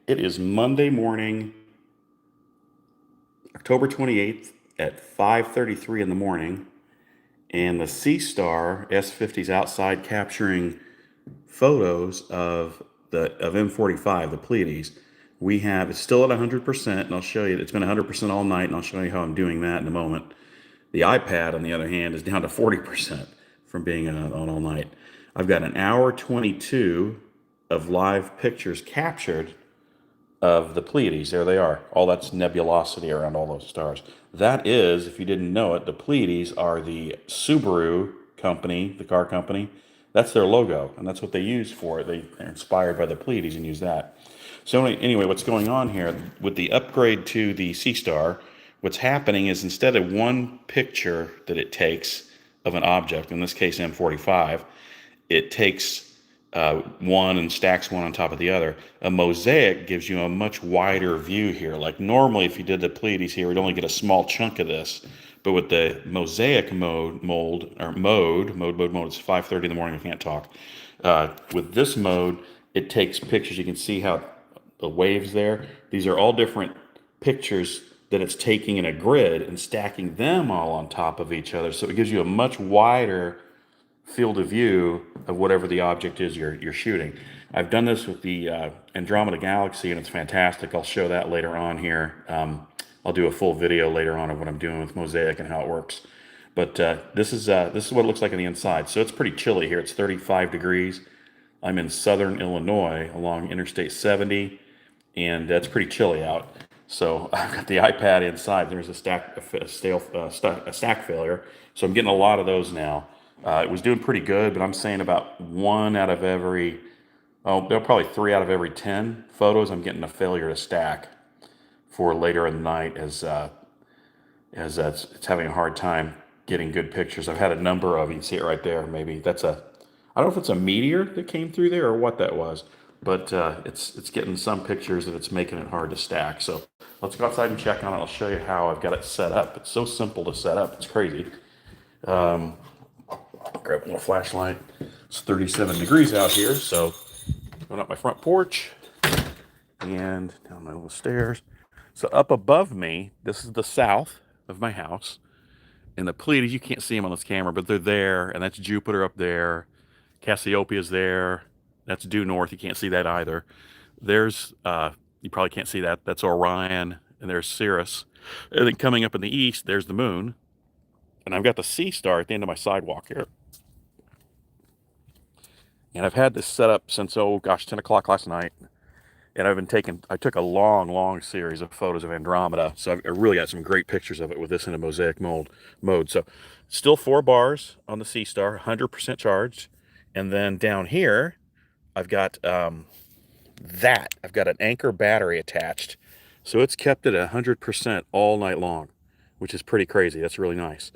It is Monday morning, October 28th at 5:33 in the morning, and the SeeStar S50 is outside capturing photos of M45, the Pleiades. It's still at 100%, and I'll show you. It's been 100% all night, and I'll show you how I'm doing that in a moment. The iPad, on the other hand, is down to 40% from being on all night. I've got an hour 22 of live pictures captured of the Pleiades. There they are. All that's nebulosity around all those stars. That is, if you didn't know it, the Pleiades are the Subaru company, the car company. That's their logo, and that's what they use for it. They're inspired by the Pleiades and use that. So anyway, what's going on here with the upgrade to the SeeStar, what's happening is instead of one picture that it takes of an object, in this case M45, it takes one and stacks one on top of the other. A mosaic gives you a much wider view here. Like normally, if you did the Pleiades here, we'd only get a small chunk of this. But with the mosaic mode, it's 5:30 in the morning. I can't talk. With this mode, it takes pictures. You can see how the waves there. These are all different pictures that it's taking in a grid and stacking them all on top of each other. So it gives you a much wider field of view of whatever the object is you're shooting. I've done this with the Andromeda Galaxy, and it's fantastic. I'll show that later on here. I'll do a full video later on of what I'm doing with Mosaic and how it works. But this is what it looks like on the inside. So it's pretty chilly here. It's 35 degrees. I'm in southern Illinois along Interstate 70, and it's pretty chilly out. So I've got the iPad inside. There's a stack failure. So I'm getting a lot of those now. It was doing pretty good, but I'm saying about there are probably 3 out of every 10 photos I'm getting a failure to stack for later in the night as it's having a hard time getting good pictures. I've had a number of, you can see it right there, maybe. I don't know if it's a meteor that came through there or what that was, but it's getting some pictures that it's making it hard to stack. So let's go outside and check on it. I'll show you how I've got it set up. It's so simple to set up. It's crazy. Grab a little flashlight. It's 37 degrees out here, so going up my front porch and down my little stairs. So up above me, this is the south of my house. And the Pleiades, you can't see them on this camera, but they're there, and that's Jupiter up there. Cassiopeia's there. That's due north. You can't see that either. There's, you probably can't see that. That's Orion, and there's Sirius. And then coming up in the east, there's the moon. And I've got the SeeStar at the end of my sidewalk here. And I've had this set up since, 10 o'clock last night. And I took a long series of photos of Andromeda. So I really got some great pictures of it with this in a mosaic mode. So still 4 bars on the SeeStar, 100% charged. And then down here, I've got I've got an Anchor battery attached. So it's kept it 100% all night long, which is pretty crazy. That's really nice.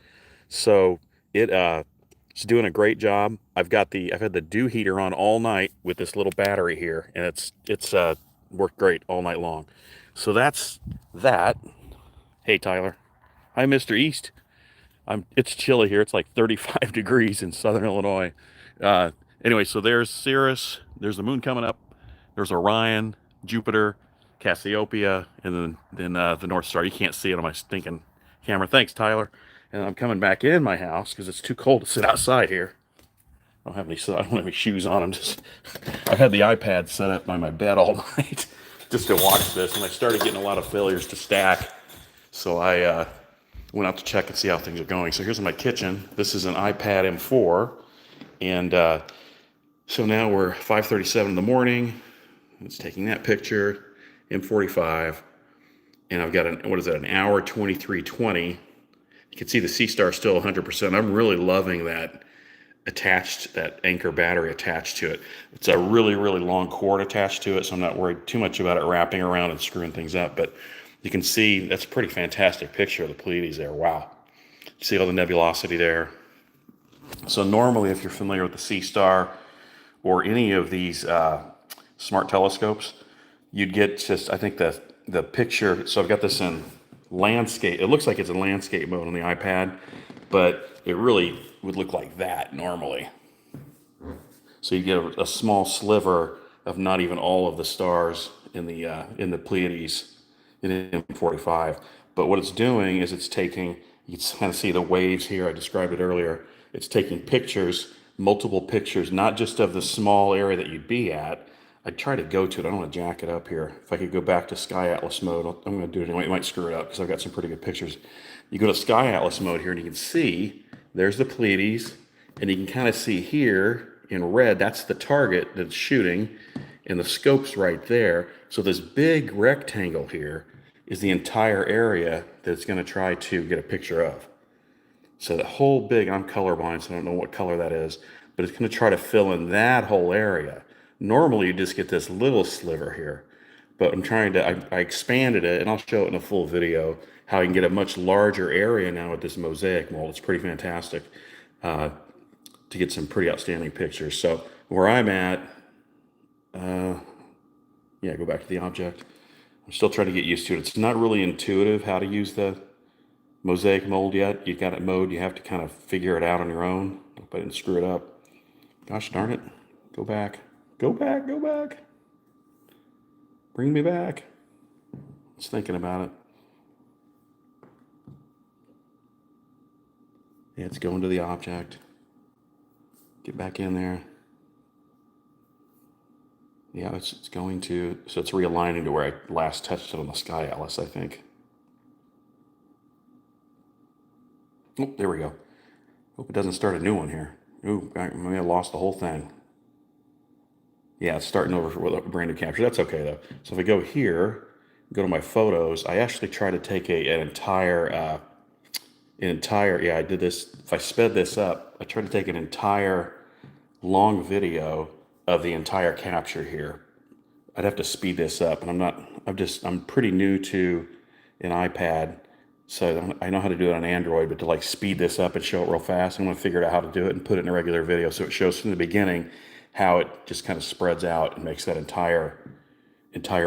So it's doing a great job. I've had the dew heater on all night with this little battery here, and it's worked great all night long. So that's that. Hey Tyler, hi Mr. East. It's chilly here. It's like 35 degrees in southern Illinois. Anyway, so there's Sirius. There's the moon coming up. There's Orion, Jupiter, Cassiopeia, and then the North Star. You can't see it on my stinking camera. Thanks, Tyler. And I'm coming back in my house because it's too cold to sit outside here. I don't have any shoes on. I've had the iPad set up by my bed all night just to watch this, and I started getting a lot of failures to stack. So I went out to check and see how things are going. So here's my kitchen. This is an iPad M4, and so now we're 5:37 in the morning. It's taking that picture, M45, and I've got an hour 23:20. You can see the SeeStar still 100%. I'm really loving that Anchor battery attached to it. It's a really long cord attached to it, so I'm not worried too much about it wrapping around and screwing things up. But you can see that's a pretty fantastic picture of the Pleiades there. Wow. You see all the nebulosity there. So normally, if you're familiar with the SeeStar or any of these smart telescopes, you'd get just, I think the picture, so I've got this in landscape. It looks like it's in landscape mode on the iPad, but it really would look like that normally. So you get a small sliver of not even all of the stars in the Pleiades in M45. But what it's doing is it's taking, you can kind of see the waves here. I described it earlier. It's taking pictures, multiple pictures, not just of the small area that you'd be at. I'd try to go to it. I don't want to jack it up here. If I could go back to Sky Atlas mode, I'm going to do it anyway. It might screw it up because I've got some pretty good pictures. You go to Sky Atlas mode here and you can see there's the Pleiades, and you can kind of see here in red, that's the target that's shooting, and the scope's right there. So this big rectangle here is the entire area that it's going to try to get a picture of. So the whole big, I'm colorblind, so I don't know what color that is, but it's going to try to fill in that whole area. Normally you just get this little sliver here, but I'm trying to, I expanded it, and I'll show it in a full video, how you can get a much larger area now with this mosaic mold. It's pretty fantastic to get some pretty outstanding pictures. So where I'm at, yeah, go back to the object. I'm still trying to get used to it. It's not really intuitive how to use the mosaic mold yet. You got it mode. You have to kind of figure it out on your own. Hope I didn't screw it up. Gosh darn it. Go back. Go back. Go back. Bring me back. I was thinking about it. Yeah, it's going to the object. Get back in there. Yeah, it's going to, so it's realigning to where I last touched it on the Sky Atlas, I think. Oh, there we go. Hope it doesn't start a new one here. Ooh, I may have lost the whole thing. Yeah, it's starting over with a brand new capture. That's okay though. So if I go here, go to my photos, I actually try to take an entire, yeah, I did this. If I sped this up, I tried to take an entire long video of the entire capture here. I'd have to speed this up, and I'm pretty new to an iPad, so I know how to do it on Android, but to like speed this up and show it real fast, I'm gonna figure out how to do it and put it in a regular video so it shows from the beginning how it just kind of spreads out and makes that entire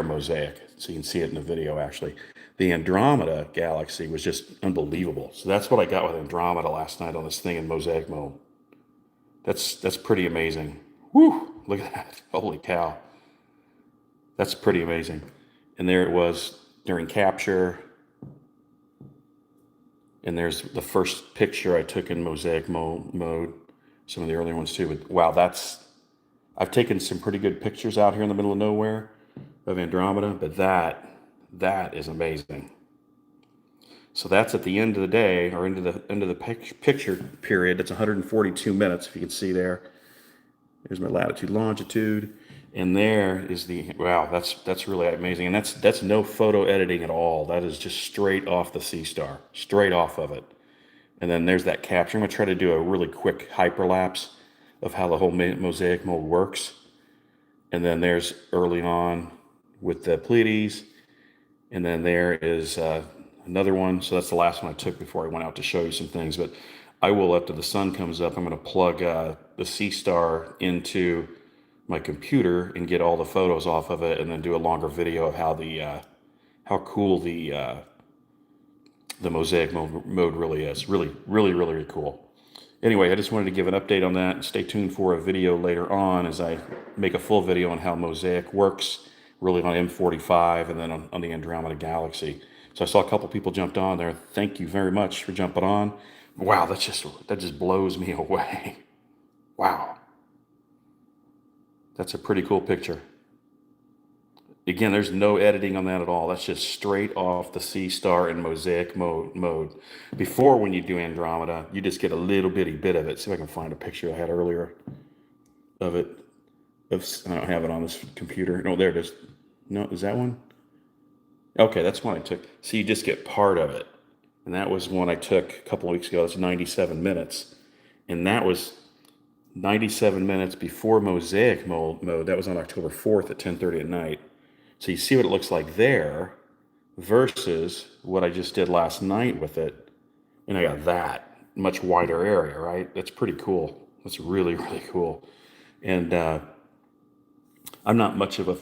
mosaic. So you can see it in the video actually. The Andromeda galaxy was just unbelievable. So that's what I got with Andromeda last night on this thing in mosaic mode. That's pretty amazing. Whew, look at that. Holy cow. That's pretty amazing. And there it was during capture. And there's the first picture I took in mosaic mode. Some of the earlier ones too. But wow, I've taken some pretty good pictures out here in the middle of nowhere of Andromeda, but that is amazing. So that's at the end of the day, or end of the picture period. That's 142 minutes, if you can see there. There's my latitude, longitude, and there is the, wow, that's really amazing. And that's no photo editing at all. That is just straight off the SeeStar, straight off of it. And then there's that capture. I'm gonna try to do a really quick hyperlapse of how the whole mosaic mode works. And then there's early on with the Pleiades, and then there is another one. So that's the last one I took before I went out to show you some things. But I will, after the sun comes up, I'm going to plug the SeeStar into my computer and get all the photos off of it, and then do a longer video of how cool the mosaic mode really is. Really cool. Anyway, I just wanted to give an update on that. Stay tuned for a video later on as I make a full video on how mosaic works, really on M45 and then on the Andromeda galaxy. So I saw a couple people jumped on there. Thank you very much for jumping on. Wow, that just blows me away. Wow. That's a pretty cool picture. Again, there's no editing on that at all. That's just straight off the SeeStar in mosaic mode. Before, when you do Andromeda, you just get a little bitty bit of it. See if I can find a picture I had earlier of it. I don't have it on this computer. No, there it is. No, is that one? Okay, that's one I took. So you just get part of it. And that was one I took a couple of weeks ago. It's 97 minutes. And that was 97 minutes before mosaic mode. That was on October 4th at 10:30 at night. So you see what it looks like there versus what I just did last night with it. And I got that much wider area, right? That's pretty cool. That's really cool. And I'm not much of a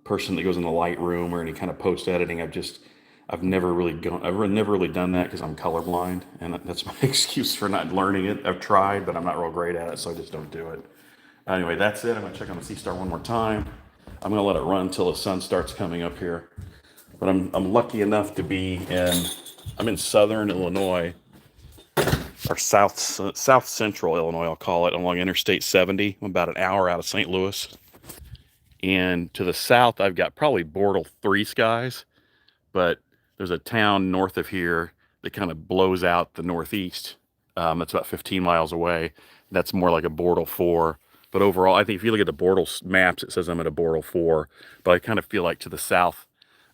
person that goes in the Lightroom or any kind of post editing. I've never really done that because I'm colorblind, and that's my excuse for not learning it. I've tried, but I'm not real great at it, so I just don't do it. Anyway, that's it. I'm gonna check on the SeeStar one more time. I'm gonna let it run until the sun starts coming up here. But I'm lucky enough to be I'm in southern Illinois, or south central Illinois, I'll call it, along Interstate 70. I'm about an hour out of St. Louis. And to the south, I've got probably Bortle 3 skies, but there's a town north of here that kind of blows out the northeast. That's about 15 miles away. That's more like a Bortle 4. But overall, I think if you look at the Bortle maps, it says I'm at a Bortle 4. But I kind of feel like to the south,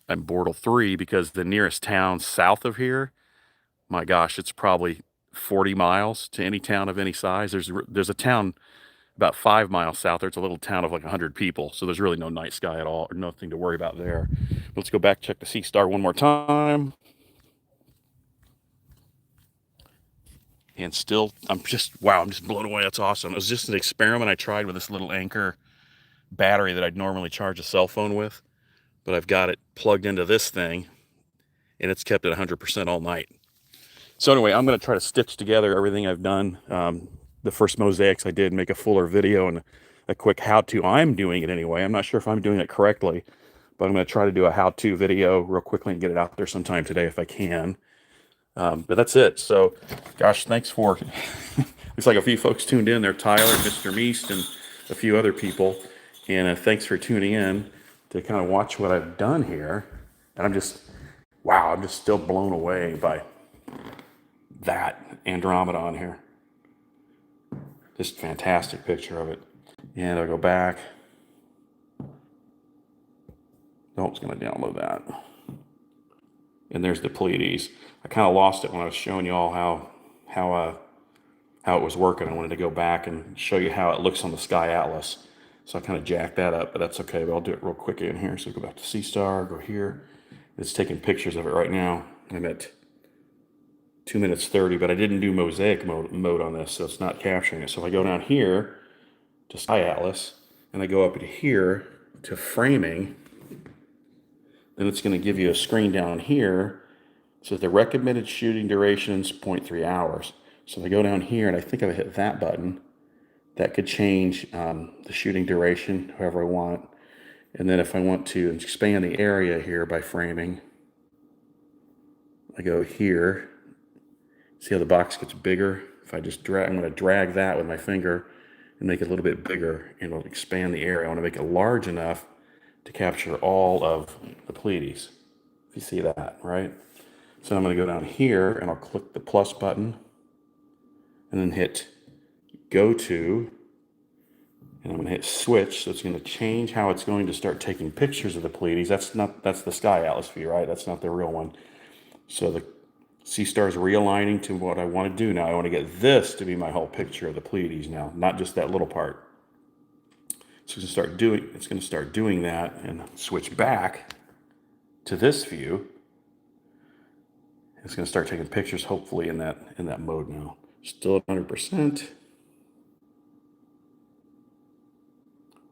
I'm Bortle 3, because the nearest town south of here, my gosh, it's probably 40 miles to any town of any size. There's a town about 5 miles south there. It's a little town of like 100 people. So there's really no night sky at all, or nothing to worry about there. Let's go back, check the SeeStar one more time. And still, I'm just blown away. That's awesome. It was just an experiment I tried with this little Anchor battery that I'd normally charge a cell phone with. But I've got it plugged into this thing, and it's kept at 100% all night. So anyway, I'm going to try to stitch together everything I've done. The first mosaics I did, make a fuller video and a quick how-to. I'm doing it anyway. I'm not sure if I'm doing it correctly, but I'm going to try to do a how-to video real quickly and get it out there sometime today if I can. But that's it. So, gosh, thanks for... looks like a few folks tuned in there. Tyler, Mr. Meast, and a few other people. And thanks for tuning in to kind of watch what I've done here. And I'm just still blown away by that Andromeda on here. Just fantastic picture of it. And I'll go back. Nope, it's going to download that. And there's the Pleiades. I kind of lost it when I was showing you all how it was working. I wanted to go back and show you how it looks on the Sky Atlas. So I kind of jacked that up, but that's okay. But I'll do it real quick in here. So go back to SeeStar, go here. It's taking pictures of it right now. I'm at 2 minutes 30, but I didn't do mosaic mode on this, so it's not capturing it. So if I go down here to Sky Atlas, and I go up to here to framing, then it's going to give you a screen down here. So the recommended shooting duration is 0.3 hours. So if I go down here, and I think if I hit that button, that could change the shooting duration however I want. And then if I want to expand the area here by framing, I go here. See how the box gets bigger? If I just drag, I'm going to drag that with my finger and make it a little bit bigger, and it'll expand the area. I want to make it large enough to capture all of the Pleiades. If you see that, right? So I'm going to go down here, and I'll click the plus button, and then hit go to, and I'm going to hit switch. So it's going to change how it's going to start taking pictures of the Pleiades. That's the Sky Atlas view, right? That's not the real one. So the SeeStar is realigning to what I want to do now. I want to get this to be my whole picture of the Pleiades now, not just that little part. So it's going to start doing that, and switch back to this view. It's going to start taking pictures, hopefully in that mode now. Still at 100%.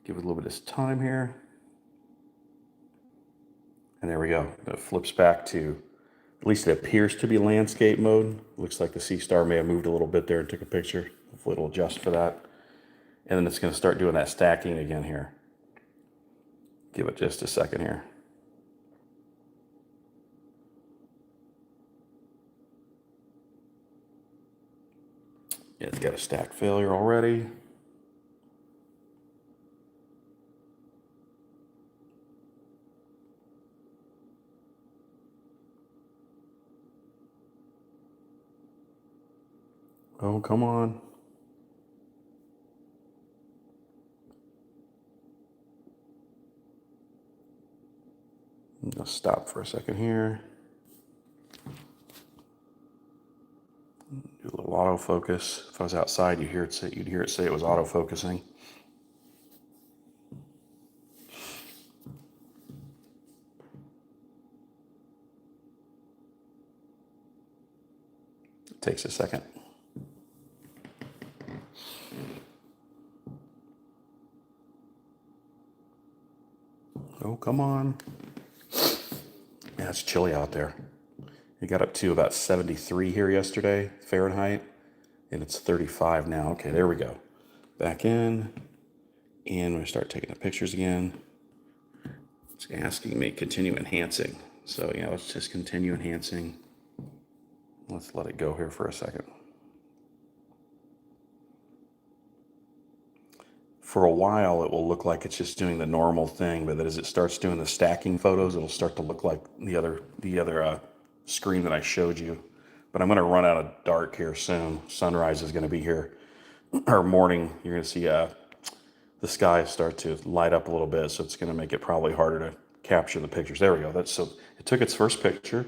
Give it a little bit of time here. And there we go. It flips back to, at least it appears to be landscape mode. Looks like the SeeStar may have moved a little bit there and took a picture. Hopefully it'll adjust for that. And then it's going to start doing that stacking again here. Give it just a second here. Yeah, it's got a stack failure already. Oh, come on. I'll stop for a second here. Do a little autofocus. If I was outside, you'd hear it say it was autofocusing. It takes a second. Oh, come on. Yeah, it's chilly out there. It got up to about 73 here yesterday, Fahrenheit, and it's 35 now. Okay, there we go. Back in, and we start taking the pictures again. It's asking me continue enhancing. So yeah, let's just continue enhancing. Let's let it go here for a second. For a while, it will look like it's just doing the normal thing, but then as it starts doing the stacking photos, it'll start to look like the other screen that I showed you. But I'm going to run out of dark here soon. Sunrise is going to be here, or morning. You're going to see the sky start to light up a little bit, so it's going to make it probably harder to capture the pictures. There we go. That's so it took its first picture.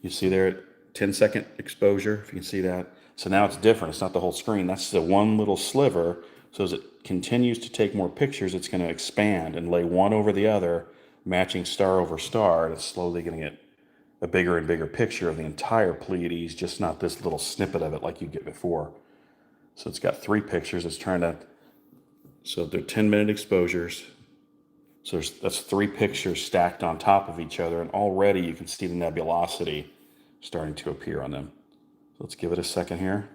You see there at 10-second exposure, if you can see that. So now it's different. It's not the whole screen. That's the one little sliver. So as it continues to take more pictures, it's going to expand and lay one over the other, matching star over star. And it's slowly going to get a bigger and bigger picture of the entire Pleiades, just not this little snippet of it like you get before. So it's got 3 pictures. It's trying to, so they're 10-minute exposures. So that's 3 pictures stacked on top of each other. And already you can see the nebulosity starting to appear on them. So let's give it a second here.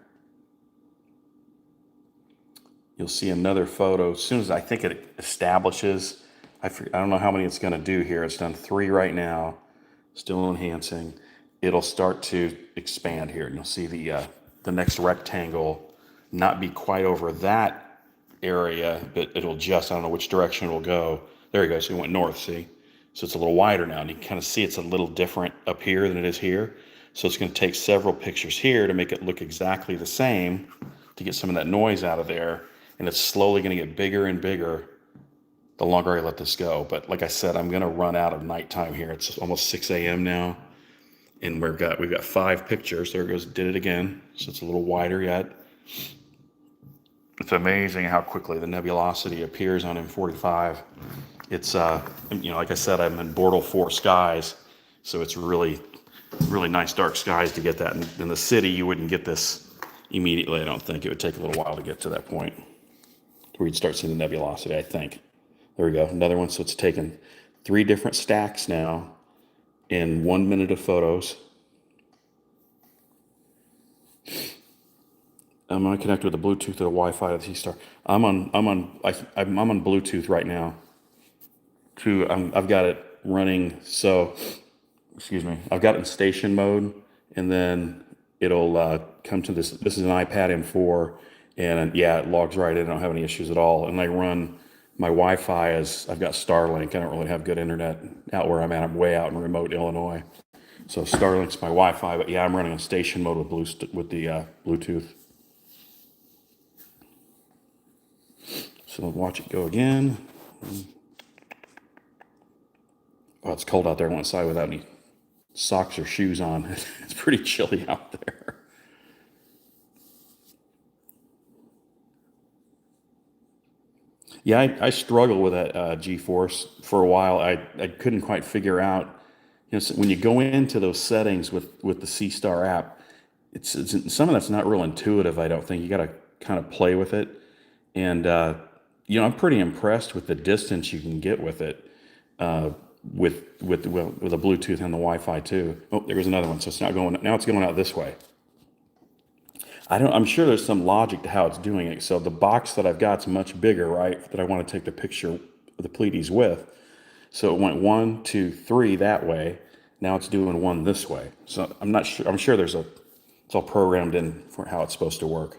You'll see another photo as soon as I think it establishes. I don't know how many it's going to do here. It's done 3 right now, still enhancing. It'll start to expand here, and you'll see the next rectangle not be quite over that area, but it'll just, I don't know which direction it'll go. There you go. So it went north, see? So it's a little wider now, and you can kind of see it's a little different up here than it is here. So it's going to take several pictures here to make it look exactly the same to get some of that noise out of there. And it's slowly going to get bigger and bigger the longer I let this go. But like I said, I'm going to run out of nighttime here. It's almost 6 a.m. now. And we've got 5 pictures. There it goes, did it again. So it's a little wider yet. It's amazing how quickly the nebulosity appears on M45. It's, like I said, I'm in Bortle 4 skies. So it's really, really nice dark skies to get that. In the city, you wouldn't get this immediately, I don't think. It would take a little while to get to that point where you'd start seeing the nebulosity, I think. There we go, another one. So it's taken 3 different stacks now in 1 minute of photos. I'm going to connect with the Bluetooth to the Wi-Fi of the SeeStar. I'm on Bluetooth right now. I've got it running. So, excuse me. I've got it in station mode, and then it'll come to this. This is an iPad M4, and yeah, it logs right in. I don't have any issues at all. And I run my Wi-Fi as I've got Starlink. I don't really have good internet out where I'm at. I'm way out in remote Illinois. So Starlink's my Wi-Fi, but yeah, I'm running on station mode with the Bluetooth. So watch it go again. Oh, it's cold out there. I went inside without any socks or shoes on. It's pretty chilly out there. Yeah, I struggle with that G-force for a while. I couldn't quite figure out, so when you go into those settings with the SeeStar app, it's some of that's not real intuitive. I don't think you got to kind of play with it, and I'm pretty impressed with the distance you can get with it, with a Bluetooth and the Wi-Fi too. Oh, there goes another one. So it's not going now. It's going out this way. I'm sure there's some logic to how it's doing it. So the box that I've got is much bigger, right? That I want to take the picture of the Pleiades with. So it went 1, 2, 3 that way. Now it's doing 1 this way. So I'm not sure. I'm sure it's all programmed in for how it's supposed to work.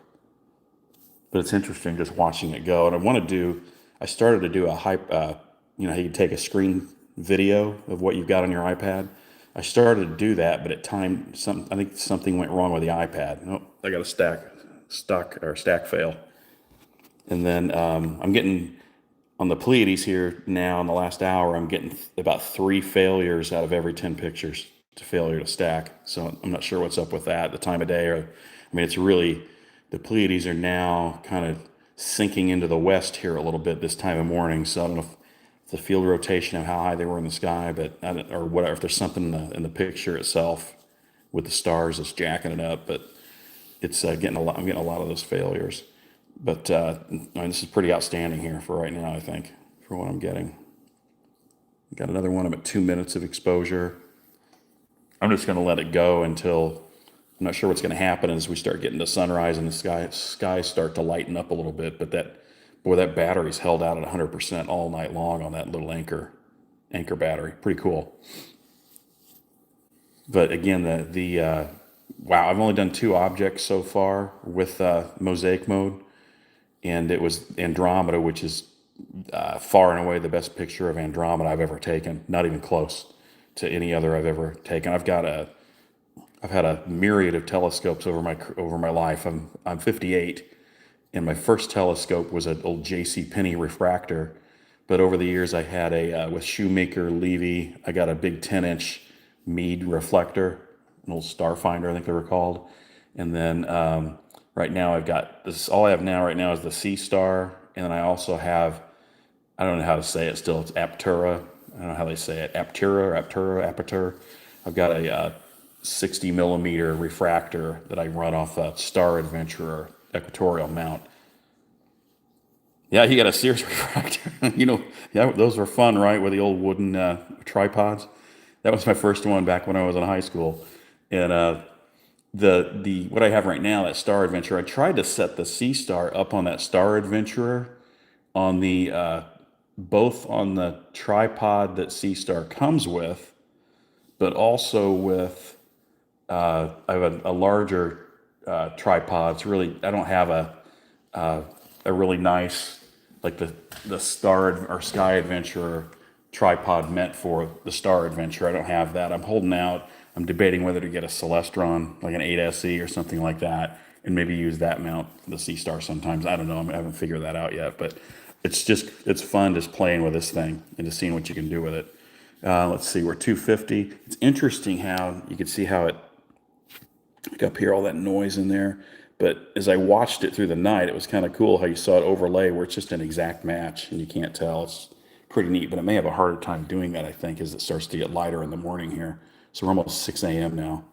But it's interesting just watching it go. And I started to do a hype. How you take a screen video of what you've got on your iPad. I started to do that, but at time I think something went wrong with the iPad. Oh, I got a stack fail. And then I'm getting on the Pleiades here now in the last hour. I'm getting about 3 failures out of every 10 pictures to failure to stack. So I'm not sure what's up with that. The time of day, it's really the Pleiades are now kind of sinking into the west here a little bit this time of morning. So I don't know if the field rotation of how high they were in the sky, or whatever. If there's something in the picture itself with the stars that's jacking it up, but it's getting a lot. I'm getting a lot of those failures, but this is pretty outstanding here for right now. I think for what I'm getting. Got another one. I'm at 2 minutes of exposure. I'm just going to let it go until I'm not sure what's going to happen as we start getting the sunrise and the skies start to lighten up a little bit, but that battery's held out at 100% all night long on that little anchor. anchor battery. Pretty cool. But again, wow, I've only done 2 objects so far with mosaic mode, and it was Andromeda, which is far and away the best picture of Andromeda I've ever taken. Not even close to any other I've ever taken. I've had a myriad of telescopes over my life. I'm 58, and my first telescope was an old J.C. Penney refractor. But over the years, I had with Shoemaker Levy, I got a big 10-inch Meade reflector, an old Starfinder, I think they were called. And then right now I've got this. All I have now right now is the SeeStar, and then I also have, I don't know how to say it still. It's Aptura. I don't know how they say it. Aperture. I've got a 60 millimeter refractor that I run off a Star Adventurer equatorial mount. Yeah, he got a Sears refractor. Yeah, those were fun, right? With the old wooden tripods. That was my first one back when I was in high school. And the what I have right now, that Star Adventurer, I tried to set the SeeStar up on that Star Adventurer on the both on the tripod that SeeStar comes with, but also with I have a larger tripod. It's really, I don't have a really nice, like the Star or Sky Adventurer tripod meant for the Star Adventure. I don't have that. I'm holding out. I'm debating whether to get a Celestron, like an 8SE or something like that, and maybe use that mount for the SeeStar sometimes. I don't know. I haven't figured that out yet, but it's fun just playing with this thing and just seeing what you can do with it. Let's see, we're 250. It's interesting how you can see how it, like up here, all that noise in there. But as I watched it through the night, it was kind of cool how you saw it overlay where it's just an exact match and you can't tell. It's pretty neat, but I may have a harder time doing that, I think, as it starts to get lighter in the morning here. So we're almost 6 a.m. now.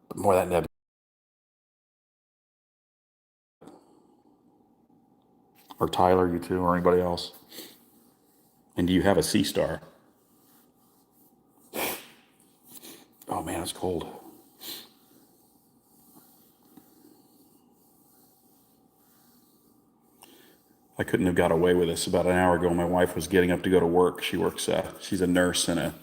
But more of that nebula. Or Tyler, you too, or anybody else. And do you have a SeeStar? Oh man, it's cold. I couldn't have got away with this about an hour ago. My wife was getting up to go to work. She's a nurse in a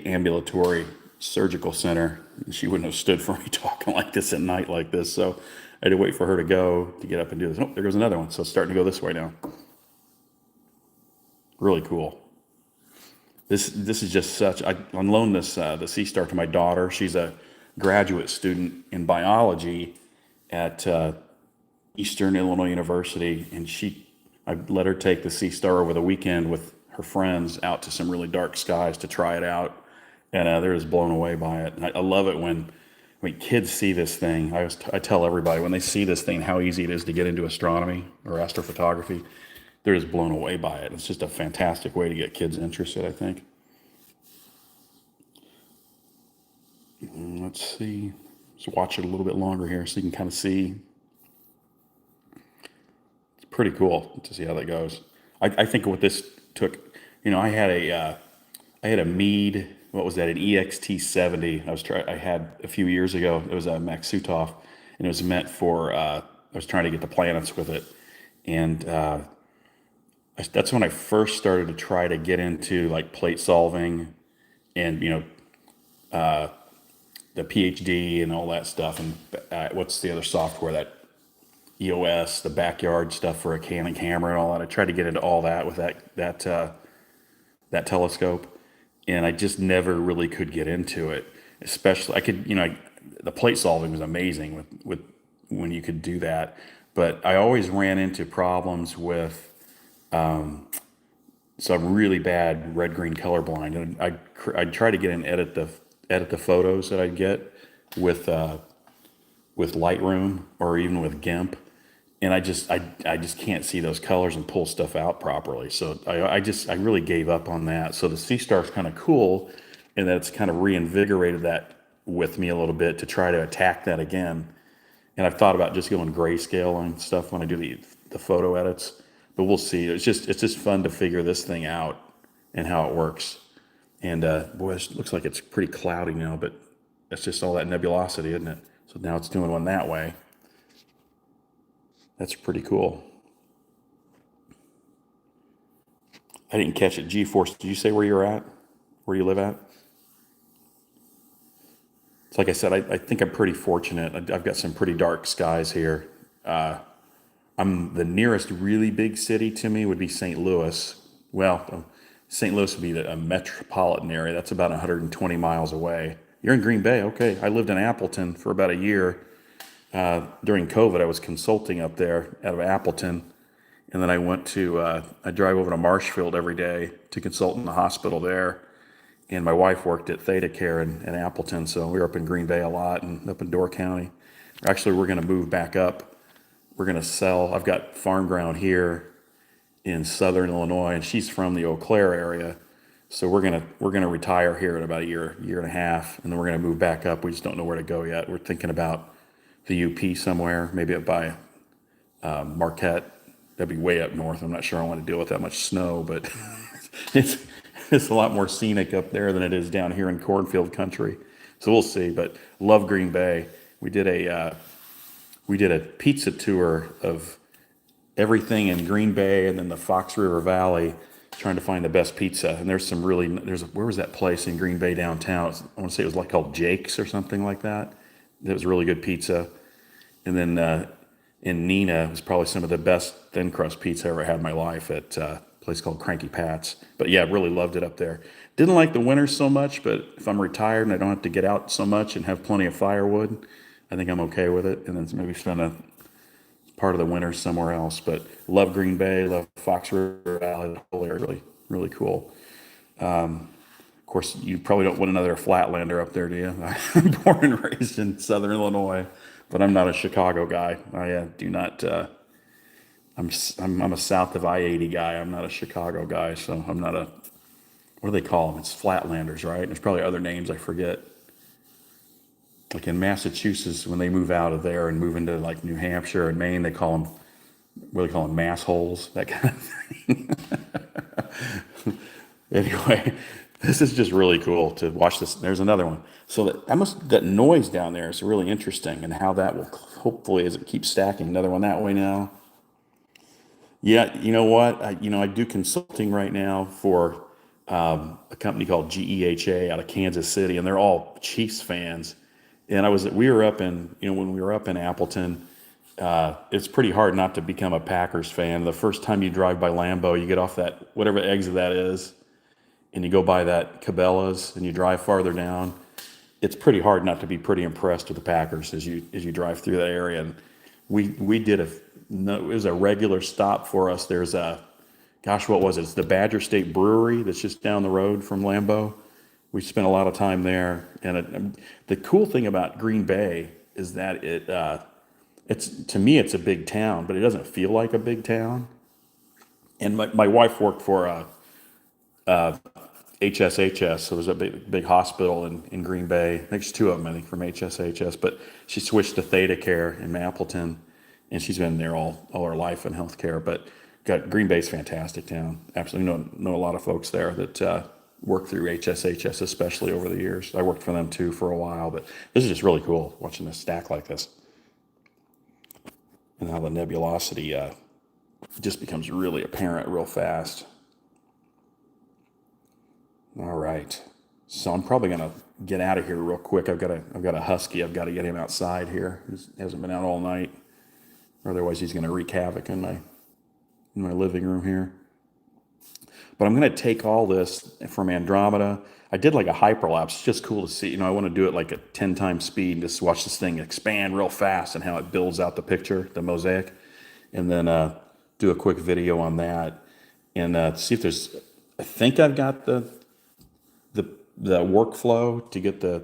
ambulatory surgical center. She wouldn't have stood for me talking like this at night like this. So I had to wait for her to go to get up and do this. Oh, there goes another one. So it's starting to go this way now. Really cool. This is just such. I loaned this the SeeStar to my daughter. She's a graduate student in biology at Eastern Illinois University, and I let her take the SeeStar over the weekend with her friends out to some really dark skies to try it out, and they're just blown away by it. And I love it when kids see this thing. I tell everybody when they see this thing how easy it is to get into astronomy or astrophotography. They're just blown away by it. It's just a fantastic way to get kids interested, I think. Let's see. Let's watch it a little bit longer here so you can kind of see. Pretty cool to see how that goes. I think what this took, I had a Meade, what was that, an EXT70. I had a few years ago. It was a Maxutov, and it was meant for. I was trying to get the planets with it, and that's when I first started to try to get into like plate solving, and the PhD and all that stuff. And what's the other software that EOS, the backyard stuff for a Canon camera and all that. I tried to get into all that with that telescope, and I just never really could get into it. Especially, I could, the plate solving was amazing with when you could do that, but I always ran into problems with some really bad red green colorblind, and I'd try to get and edit the photos that I'd get with Lightroom or even with GIMP, and I just can't see those colors and pull stuff out properly. So I really gave up on that. So the SeeStar is kind of cool, and that's kind of reinvigorated that with me a little bit to try to attack that again. And I've thought about just going grayscale on stuff when I do the photo edits, but we'll see. It's just fun to figure this thing out and how it works. And boy, it looks like it's pretty cloudy now, but that's just all that nebulosity, isn't it? So now it's doing one that way. That's pretty cool. I didn't catch it. G-force. Did you say where you're at? Where you live at? So like I said, I think I'm pretty fortunate. I've got some pretty dark skies here. The nearest really big city to me would be St. Louis. Well, St. Louis would be a metropolitan area. That's about 120 miles away. You're in Green Bay. Okay. I lived in Appleton for about a year. During COVID, I was consulting up there out of Appleton. And then I drive over to Marshfield every day to consult in the hospital there. And my wife worked at Theta Care in Appleton. So we were up in Green Bay a lot and up in Door County. Actually, we're going to move back up. We're going to sell. I've got farm ground here in southern Illinois, and she's from the Eau Claire area. So we're gonna retire here in about a year and a half, and then we're gonna move back up. We just don't know where to go yet. We're thinking about the UP somewhere, maybe up by Marquette. That'd be way up north. I'm not sure I want to deal with that much snow, but it's it's a lot more scenic up there than it is down here in cornfield country. So we'll see. But love Green Bay. We did a pizza tour of everything in Green Bay and then the Fox River Valley, trying to find the best pizza. And where was that place in Green Bay downtown? I want to say it was like called Jake's or something like that. It was really good pizza. And then in Neenah was probably some of the best thin crust pizza I ever had in my life at a place called Cranky Pat's. But yeah, really loved it up there. Didn't like the winter so much, but if I'm retired and I don't have to get out so much and have plenty of firewood, I think I'm okay with it. And then maybe spend a part of the winter somewhere else. But love Green Bay, love Fox River Valley, the whole area, really, really cool. Of course, you probably don't want another Flatlander up there, do you? I'm born and raised in Southern Illinois, but I'm not a Chicago guy. I do not. I'm a south of I-80 guy. I'm not a Chicago guy, so I'm not a. What do they call them? It's Flatlanders, right? There's probably other names I forget. Like in Massachusetts, when they move out of there and move into like New Hampshire and Maine, they call them, what do they call them, mass holes, that kind of thing. Anyway, this is just really cool to watch this. There's another one. So that noise down there is really interesting, and how that will hopefully, as it keeps stacking, another one that way now. Yeah, you know what? I do consulting right now for a company called GEHA out of Kansas City, and they're all Chiefs fans. And we were up when we were up in Appleton, it's pretty hard not to become a Packers fan. The first time you drive by Lambeau, you get off that, whatever exit that is, and you go by that Cabela's and you drive farther down. It's pretty hard not to be pretty impressed with the Packers as you drive through that area. And we did no, it was a regular stop for us. There's gosh, what was it? It's the Badger State Brewery that's just down the road from Lambeau. We spent a lot of time there, and the cool thing about Green Bay is that it's, to me, it's a big town, but it doesn't feel like a big town. And my wife worked for HSHS, so there's a big hospital in Green Bay. There's two of them, I think, from HSHS, but she switched to Theta Care in Mapleton, and she's been there all her life in healthcare. But Green Bay's a fantastic town. Absolutely know a lot of folks there that worked through HSHS, especially over the years. I worked for them too for a while, but this is just really cool watching this stack like this, and how the nebulosity just becomes really apparent real fast. All right, so I'm probably gonna get out of here real quick. I've got a husky. I've got to get him outside here. He hasn't been out all night, or otherwise he's gonna wreak havoc in my living room here. But I'm going to take all this from Andromeda. I did like a hyperlapse. It's just cool to see. I want to do it like at 10 times speed and just watch this thing expand real fast and how it builds out the picture, the mosaic. And then do a quick video on that and see if there's. I think I've got the workflow to get the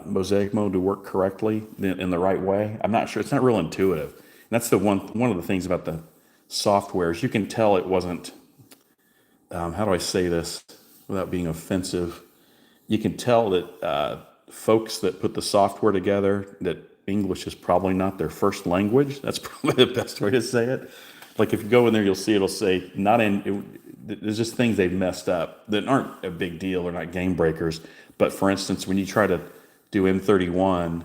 mosaic mode to work correctly in the right way. I'm not sure. It's not real intuitive. And that's one of the things about the software is you can tell it wasn't. How do I say this without being offensive? You can tell that folks that put the software together, that English is probably not their first language. That's probably the best way to say it. Like if you go in there, you'll see it'll say there's just things they've messed up that aren't a big deal. They're not game breakers. But for instance, when you try to do M31,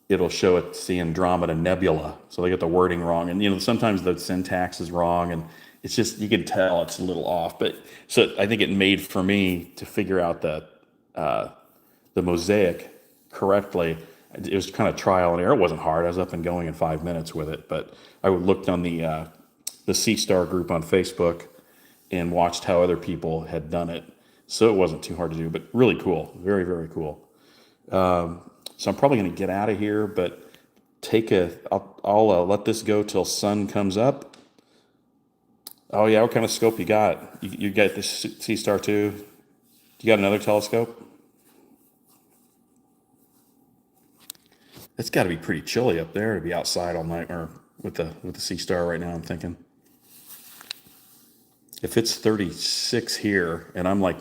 it'll show it the Andromeda Nebula. So they get the wording wrong. And sometimes the syntax is wrong, and it's just, you can tell it's a little off. But so I think it made for me to figure out the mosaic correctly. It was kind of trial and error. It wasn't hard. I was up and going in 5 minutes with it. But I looked on the SeeStar group on Facebook and watched how other people had done it. So it wasn't too hard to do, but really cool. Very, very cool. So I'm probably going to get out of here, but I'll let this go till sun comes up. Oh yeah, what kind of scope you got? You got this SeeStar too? You got another telescope? It's got to be pretty chilly up there to be outside all night, or with the SeeStar right now. I'm thinking if it's 36 here, and I'm like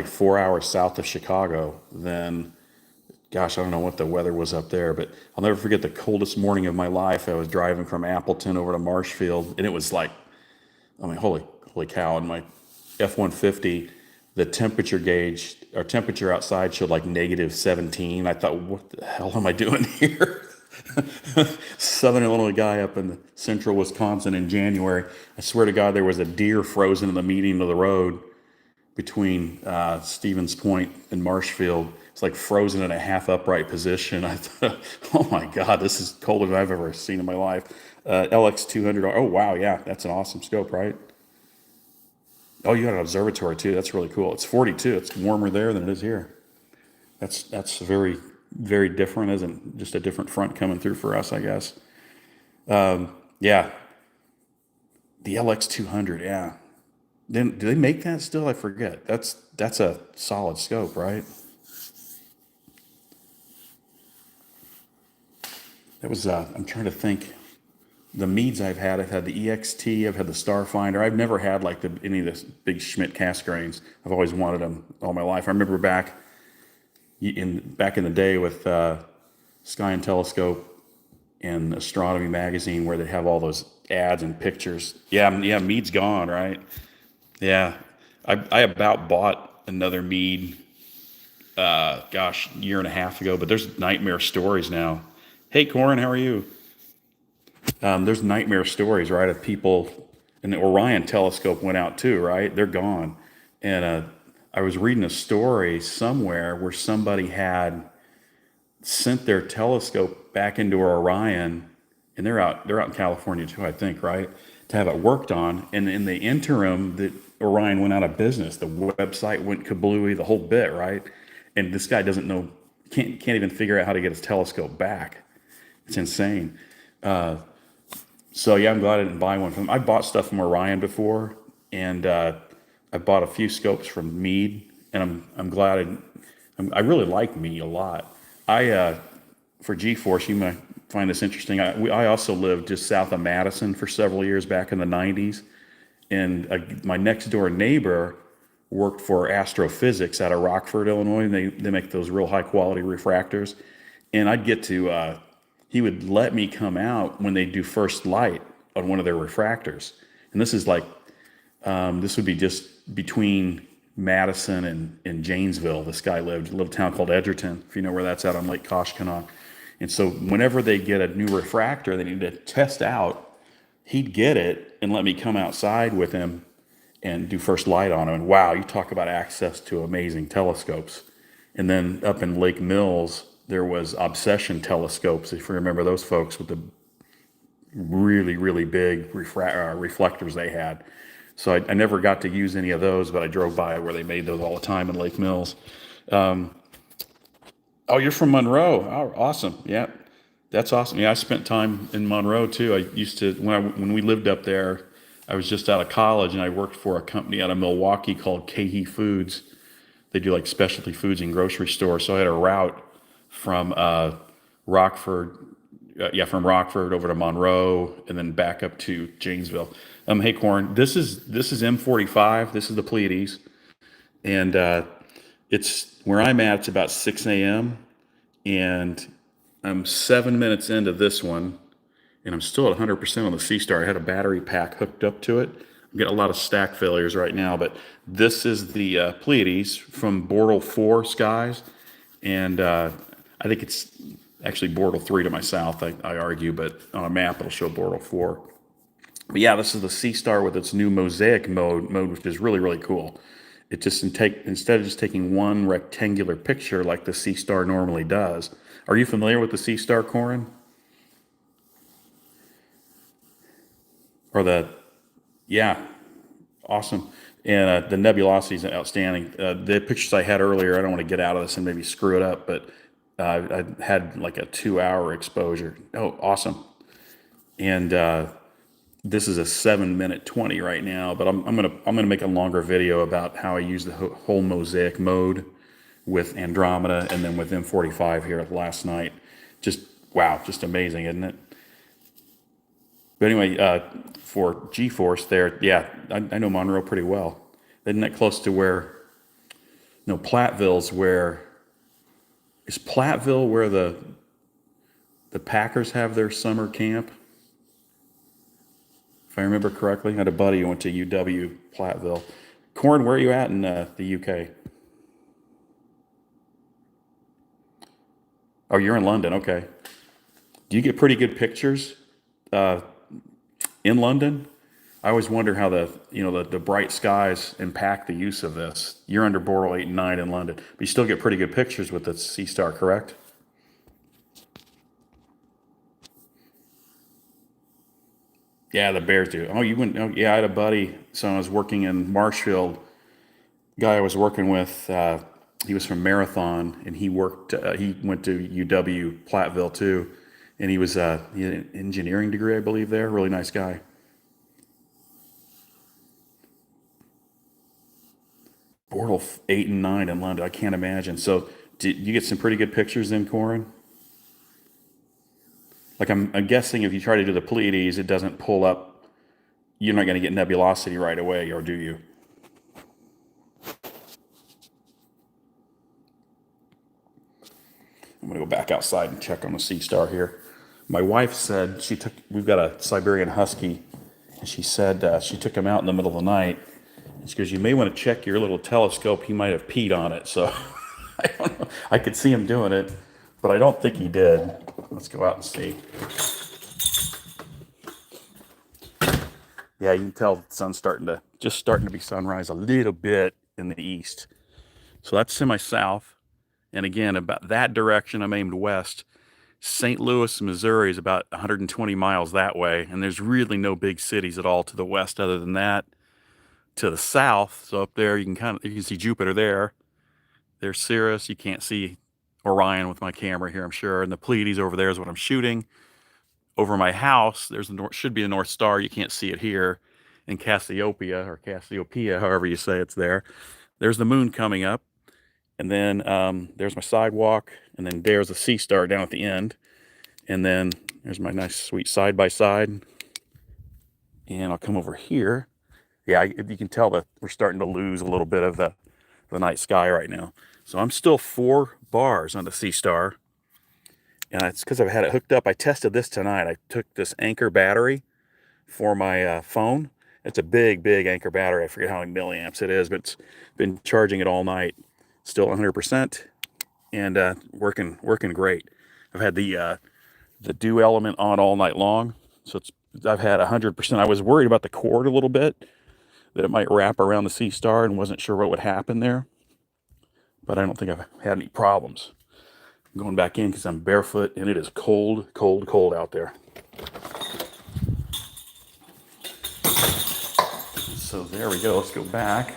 4 hours south of Chicago, then gosh, I don't know what the weather was up there, but I'll never forget the coldest morning of my life. I was driving from Appleton over to Marshfield, and it was like, I mean, holy cow! In my F-150, the temperature gauge, our temperature outside showed like -17. I thought, what the hell am I doing here? Southern Illinois guy up in central Wisconsin in January. I swear to God, there was a deer frozen in the median of the road between Stevens Point and Marshfield. It's like frozen in a half upright position. I thought, oh my God, this is colder than I've ever seen in my life. LX200. Oh wow, yeah, that's an awesome scope, right? Oh, you got an observatory too. That's really cool. It's 42. It's warmer there than it is here. That's very, very different, isn't just a different front coming through for us, I guess. Yeah, the LX200. Yeah. Then do they make that still? I forget. That's a solid scope, right? That was. I'm trying to think. The Meads I've had the EXT, I've had the Starfinder. I've never had like any of the big Schmidt Cassegrains. I've always wanted them all my life. I remember back in the day with Sky and Telescope and Astronomy magazine, where they have all those ads and pictures. Yeah, yeah, Mead's gone, right? Yeah, I about bought another Mead, gosh, year and a half ago. But there's nightmare stories now. Hey, Corin, how are you? There's nightmare stories, right, of people, and the Orion telescope went out too, right? They're gone. And I was reading a story somewhere where somebody had sent their telescope back into Orion, and they're out in California too, I think, right? To have it worked on. And in the interim, that Orion went out of business. The website went kablooey, the whole bit, right? And this guy doesn't know, can't even figure out how to get his telescope back. It's insane. So yeah, I'm glad I didn't buy one from them. I bought stuff from Orion before, and I bought a few scopes from Mead, and I'm glad I really like Mead a lot. For G-Force, you might find this interesting. I also lived just south of Madison for several years back in the 90s, and my next door neighbor worked for Astrophysics out of Rockford, Illinois, and they make those real high quality refractors. And I'd get to he would let me come out when they do first light on one of their refractors. And this is like, this would be just between Madison and Janesville. This guy lived in a little town called Edgerton, if you know where that's at on Lake Koshkonong. And so whenever they get a new refractor they need to test out, he'd get it and let me come outside with him and do first light on him. And wow, you talk about access to amazing telescopes. And then up in Lake Mills, there was Obsession telescopes, if you remember those folks, with the really, really big reflectors they had. So I never got to use any of those, but I drove by where they made those all the time in Lake Mills. Oh, you're from Monroe. Oh, awesome. Yeah, that's awesome. Yeah, I spent time in Monroe too. I used to, when we lived up there, I was just out of college and I worked for a company out of Milwaukee called Cahey Foods. They do like specialty foods and grocery stores. So I had a route from Rockford, from Rockford over to Monroe, and then back up to Janesville. Hey, Corin, this is M45. This is the Pleiades, and it's where I'm at. It's about 6 a.m. and I'm 7 minutes into this one, and I'm still at 100% on the SeeStar. I had a battery pack hooked up to it. I'm getting a lot of stack failures right now, but this is the Pleiades from Bortle 4 skies, and I think it's actually Bortle 3 to my south, I argue, but on a map it'll show Bortle 4. But yeah, this is the SeeStar with its new Mosaic mode, which is really, really cool. It just instead of just taking one rectangular picture like the SeeStar normally does. Are you familiar with the SeeStar, Corin? Or the Yeah, awesome. And the nebulosity is outstanding. The pictures I had earlier, I don't want to get out of this and maybe screw it up, but I had like a 2 hour exposure. Oh, awesome. And this is a 7-minute 20 right now, but I'm gonna make a longer video about how I use the whole mosaic mode with Andromeda and then with M45 here last night. Just wow, just amazing, isn't it? But anyway, for G-force there, yeah, I know Monroe pretty well. Isn't that close to where? No, Platteville's where. Is Platteville where the Packers have their summer camp? If I remember correctly, I had a buddy who went to UW Platteville. Corin, where are you at in the UK? Oh, you're in London. Okay. Do you get pretty good pictures uh, in London? I always wonder how the bright skies impact the use of this. You're under Boral 8 and 9 in London, but you still get pretty good pictures with the SeeStar, correct? Yeah, the Bears do. Oh, you went. Oh, yeah, I had a buddy. So I was working in Marshfield. Guy I was working with, he was from Marathon, and he worked. He went to UW Platteville too, and he had an engineering degree, I believe. There, really nice guy. Bortle 8 and 9 in London. I can't imagine. So, did you get some pretty good pictures then, Corin? Like I'm guessing if you try to do the Pleiades, it doesn't pull up. You're not going to get nebulosity right away, or do you? I'm going to go back outside and check on the SeeStar here. My wife said we've got a Siberian Husky, and she said she took him out in the middle of the night. And she goes, "You may want to check your little telescope. He might have peed on it." So I don't know. I could see him doing it, but I don't think he did. Let's go out and see. Yeah, you can tell the sun's starting to be sunrise a little bit in the east. So that's semi-south. And again, about that direction, I'm aimed west. St. Louis, Missouri is about 120 miles that way, and there's really no big cities at all to the west other than that. To the south, so up there you can see Jupiter there. There's Sirius. You can't see Orion with my camera here, I'm sure. And the Pleiades over there is what I'm shooting. Over my house, should be a North Star. You can't see it here. In Cassiopeia, or Cassiopeia, however you say it's there. There's the moon coming up. And then there's my sidewalk. And then there's a SeeStar down at the end. And then there's my nice, sweet side-by-side. And I'll come over here. Yeah, you can tell that we're starting to lose a little bit of the night sky right now. So I'm still 4 bars on the SeeStar. And it's because I've had it hooked up. I tested this tonight. I took this Anchor battery for my phone. It's a big, big Anchor battery. I forget how many milliamps it is, but it's been charging it all night. Still 100% and working great. I've had the dew element on all night long, so I've had 100%. I was worried about the cord a little bit, that it might wrap around the SeeStar, and wasn't sure what would happen there. But I don't think I've had any problems. I'm going back in because I'm barefoot and it is cold, cold, cold out there. So there we go. Let's go back.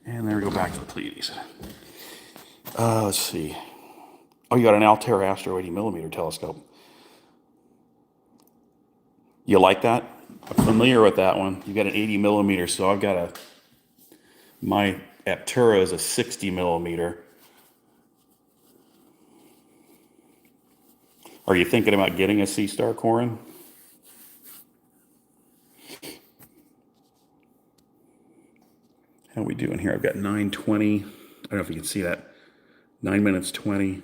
And there we go back to the Pleiades. Let's see. Oh, you got an Altair Astro 80mm telescope. You like that? I'm familiar with that one. You got an 80mm, so I've got my Aptura is a 60mm. Are you thinking about getting a SeeStar, Corin? How are we doing here? I've got 9:20. I don't know if you can see that. 9 minutes 20.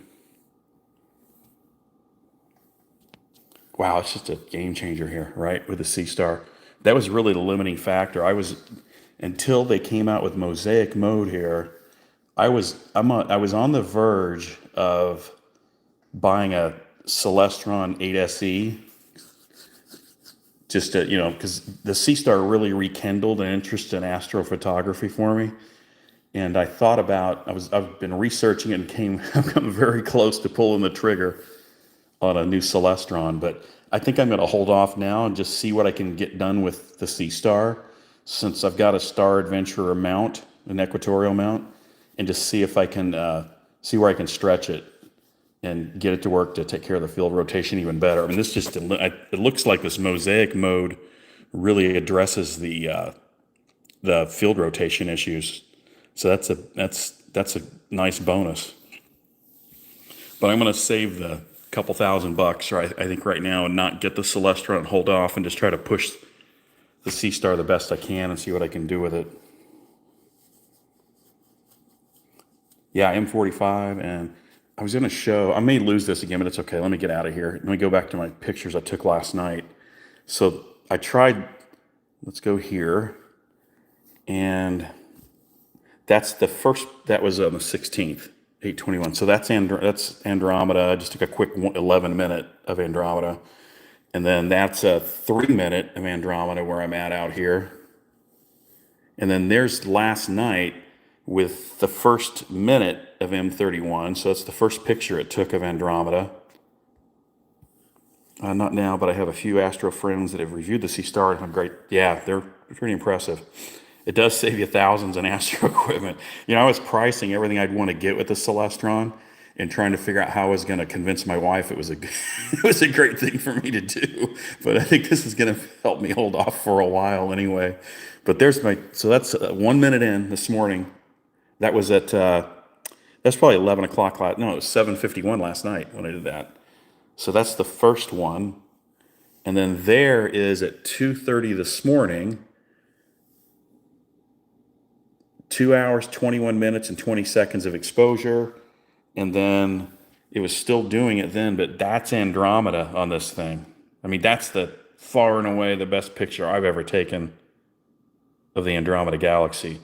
Wow, it's just a game changer here, right? With the SeeStar. That was really the limiting factor. Until they came out with Mosaic mode here, I was on the verge of buying Celestron 8SE, just to, because the SeeStar really rekindled an interest in astrophotography for me. And I thought about, I've been researching it and I've come very close to pulling the trigger on a new Celestron, but I think I'm going to hold off now and just see what I can get done with the SeeStar, since I've got a Star Adventurer mount, an equatorial mount, and just see if I can see where I can stretch it and get it to work to take care of the field rotation even better. I mean, it looks like this Mosaic mode really addresses the field rotation issues. So that's a nice bonus. But I'm going to save the couple $1,000, or I think right now, and not get the Celestron and hold off and just try to push the SeeStar the best I can and see what I can do with it. Yeah, M45, and I was going to show, I may lose this again, but it's okay. Let me get out of here. Let me go back to my pictures I took last night. So I tried, let's go here, and that's the first, that was on the 16th. 821. So that's Andromeda. I just took a quick 11-minute of Andromeda. And then that's a 3-minute of Andromeda where I'm at out here. And then there's last night with the first minute of M31. So that's the first picture it took of Andromeda. Not now, but I have a few astro friends that have reviewed the SeeStar and I'm great. Yeah, they're pretty impressive. It does save you thousands in astro equipment. I was pricing everything I'd want to get with the Celestron and trying to figure out how I was going to convince my wife it was a great thing for me to do. But I think this is going to help me hold off for a while anyway. But so that's 1 minute in this morning. That was that's probably 11 o'clock. No, it was 7:51 last night when I did that. So that's the first one. And then there is at 2:30 this morning, 2 hours, 21 minutes, and 20 seconds of exposure. And then it was still doing it then, but that's Andromeda on this thing. I mean, that's the far and away the best picture I've ever taken of the Andromeda galaxy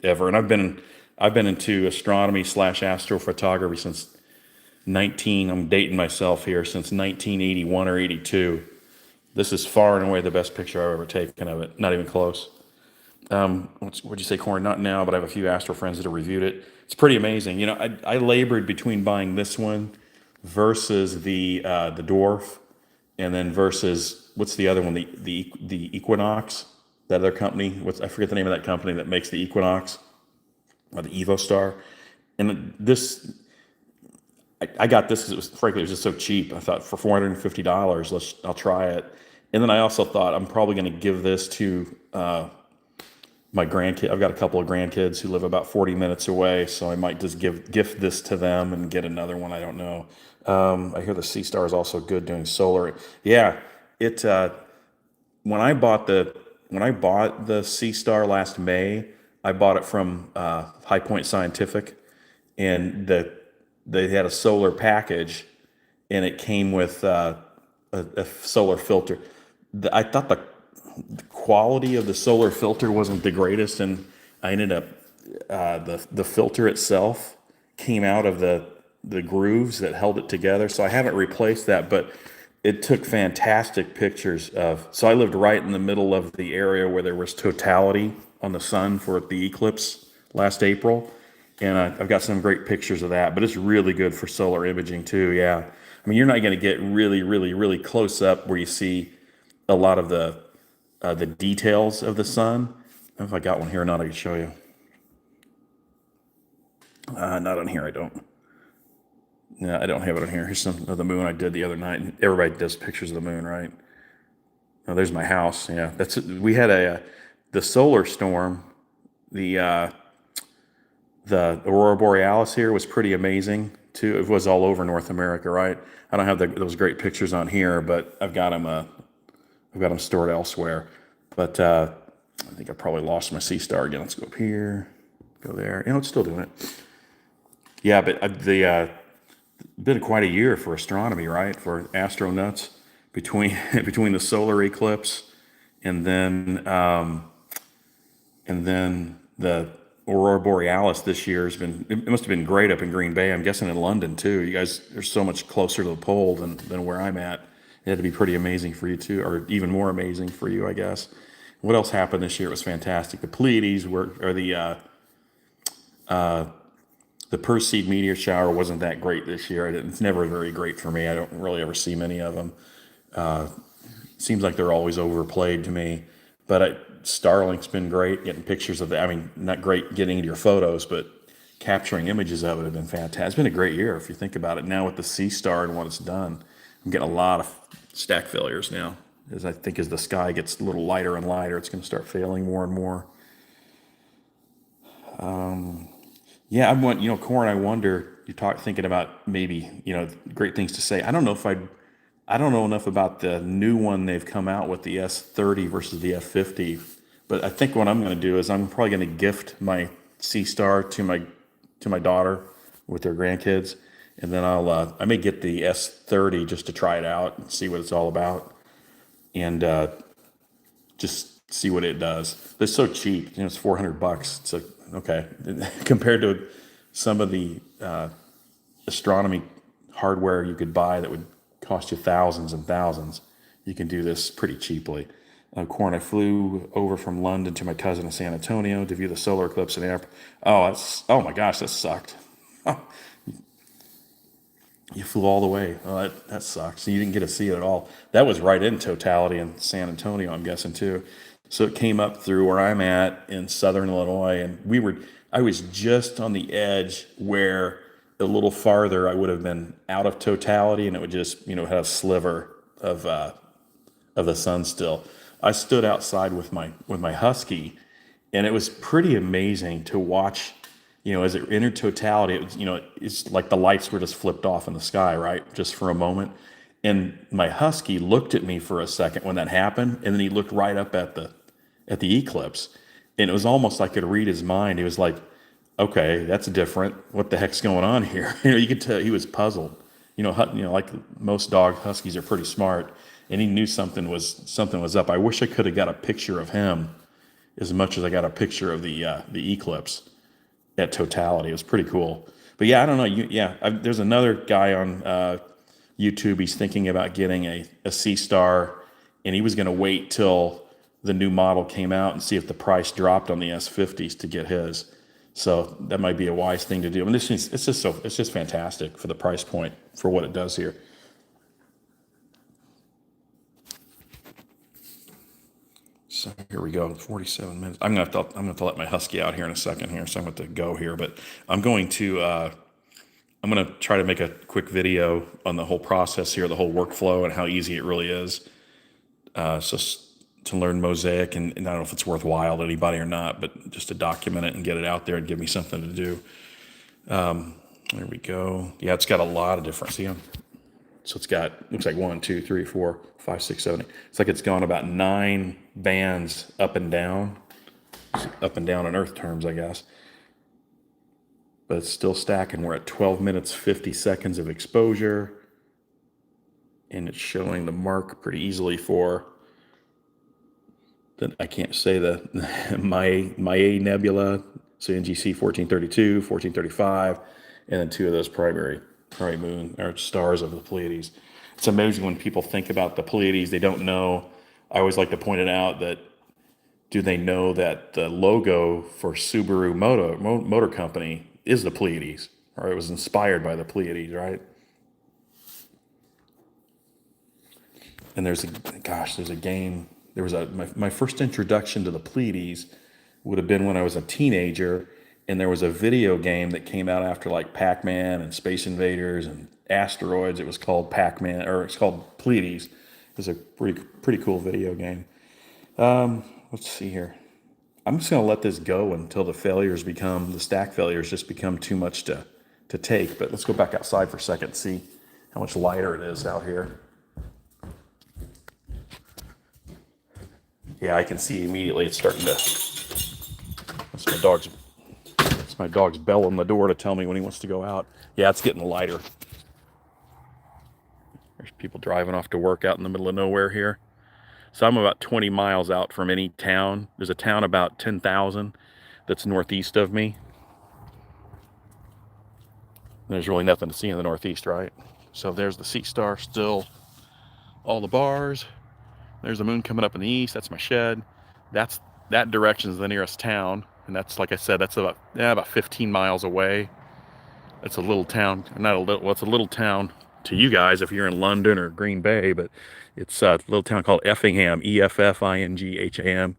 ever. And I've been into astronomy / astrophotography since I'm dating myself here, since 1981 or 82. This is far and away the best picture I've ever taken of it. Not even close. What'd you say, Corey? Not now, but I have a few astro friends that have reviewed it. It's pretty amazing. I labored between buying this one versus the dwarf, and then versus what's the other one? The Equinox. That other company. I forget the name of that company that makes the Equinox or the EvoStar. And this, I got this because frankly it was just so cheap. I thought for $450, I'll try it. And then I also thought I'm probably going to give this to my grandkid. I've got a couple of grandkids who live about 40 minutes away, so I might just gift this to them and get another one. I don't know. I hear the SeeStar is also good doing solar. Yeah, it. When I bought the SeeStar last May, I bought it from High Point Scientific, and they had a solar package, and it came with a solar filter. I thought the quality of the solar filter wasn't the greatest, and I ended up the filter itself came out of the grooves that held it together, so I haven't replaced that, but it took fantastic pictures of. So I lived right in the middle of the area where there was totality on the sun for the eclipse last April, and I've got some great pictures of that. But it's really good for solar imaging too. Yeah, I mean, you're not going to get really, really, really close up where you see a lot of the details of the sun. I don't know if I got one here or not. I can show you. Not on here. I don't. No, I don't have it on here. Here's some of the moon I did the other night. And everybody does pictures of the moon, right? Oh, there's my house. Yeah, that's it. We had the solar storm. The Aurora Borealis here was pretty amazing too. It was all over North America, right? I don't have those great pictures on here, but I've got them stored elsewhere. But I think I probably lost my SeeStar again. Let's go up here, go there. It's still doing it. Yeah, but been quite a year for astronomy, right? For astronauts between the solar eclipse and then the Aurora Borealis this year has been, it must have been great up in Green Bay. I'm guessing in London too. You guys are so much closer to the pole than where I'm at. It had to be pretty amazing for you too, or even more amazing for you, I guess. What else happened this year? It was fantastic. The Pleiades were, or the Perseid meteor shower wasn't that great this year. It's never very great for me. I don't really ever see many of them. Seems like they're always overplayed to me. But Starlink's been great, getting pictures of that. I mean, not great getting into your photos, but capturing images of it have been fantastic. It's been a great year if you think about it. Now with the SeeStar and what it's done, I'm getting a lot of stack failures now. As I think as the sky gets a little lighter and lighter, it's going to start failing more and more. Yeah, I want, Corin, I wonder, thinking about maybe, great things to say. I don't know enough about the new one they've come out with, the S30 versus the F50. But I think what I'm going to do is I'm probably going to gift my SeeStar to my daughter with their grandkids, and then I may get the S30 just to try it out and see what it's all about, and just see what it does. It's so cheap, it's $400. It's like, okay, compared to some of the astronomy hardware you could buy that would cost you thousands and thousands, you can do this pretty cheaply. Corin, I flew over from London to my cousin in San Antonio to view the solar eclipse in April. Oh my gosh, that sucked. You flew all the way. Oh, that sucks. You didn't get to see it at all. That was right in totality in San Antonio, I'm guessing too. So it came up through where I'm at in southern Illinois, and I was just on the edge where a little farther I would have been out of totality, and it would just, have a sliver of the sun still. I stood outside with my husky, and it was pretty amazing to watch. As it entered totality, it was, it's like the lights were just flipped off in the sky, right, just for a moment. And my husky looked at me for a second when that happened, and then he looked right up at the eclipse, and it was almost like I could read his mind. He was like, "Okay, that's different. What the heck's going on here?" You could tell he was puzzled. Like most dog huskies are pretty smart, and he knew something was up. I wish I could have got a picture of him as much as I got a picture of the eclipse at totality. It was pretty cool. But yeah, I don't know. There's another guy on YouTube. He's thinking about getting a SeeStar, and he was going to wait till the new model came out and see if the price dropped on the S50s to get his. So that might be a wise thing to do. I mean, it's just fantastic for the price point for what it does here. So here we go, 47 minutes. I'm gonna have to let my husky out here in a second here, so I'm going to go here. But I'm going to try to make a quick video on the whole process here, the whole workflow, and how easy it really is. To learn Mosaic, and I don't know if it's worthwhile to anybody or not, but just to document it and get it out there and give me something to do. There we go. Yeah, it's got a lot of different. See, so it's got, looks like 1, 2, 3, 4, 5, 6, 7. It's like it's gone about 9 bands up and down in Earth terms, I guess. But it's still stacking. We're at 12 minutes, 50 seconds of exposure. And it's showing the mark pretty easily for, I can't say the Maya Nebula, so NGC 1432, 1435, and then 2 of those primary moon or stars of the Pleiades. It's amazing when people think about the Pleiades, they don't know. I always like to point it out that, do they know that the logo for Subaru Motor Company is the Pleiades, or it was inspired by the Pleiades, right? And there's a game. There was my first introduction to the Pleiades would have been when I was a teenager, and there was a video game that came out after like Pac-Man and Space Invaders and Asteroids. It was called Pac-Man, or it's called Pleiades. It was a pretty cool video game. Let's see here. I'm just going to let this go until the stack failures just become too much to take. But let's go back outside for a second and see how much lighter it is out here. Yeah, I can see immediately it's starting to. That's my dog's bell on the door to tell me when he wants to go out. Yeah, it's getting lighter. There's people driving off to work out in the middle of nowhere here. So I'm about 20 miles out from any town. There's a town about 10,000. that's northeast of me. There's really nothing to see in the northeast, right? So there's the SeeStar still, all the bars. There's the moon coming up in the east. That's my shed. That direction is the nearest town, and that's, like I said, that's about 15 miles away. It's a little town, not a little. Well, it's a little town to you guys if you're in London or Green Bay, but it's a little town called Effingham, Effingham,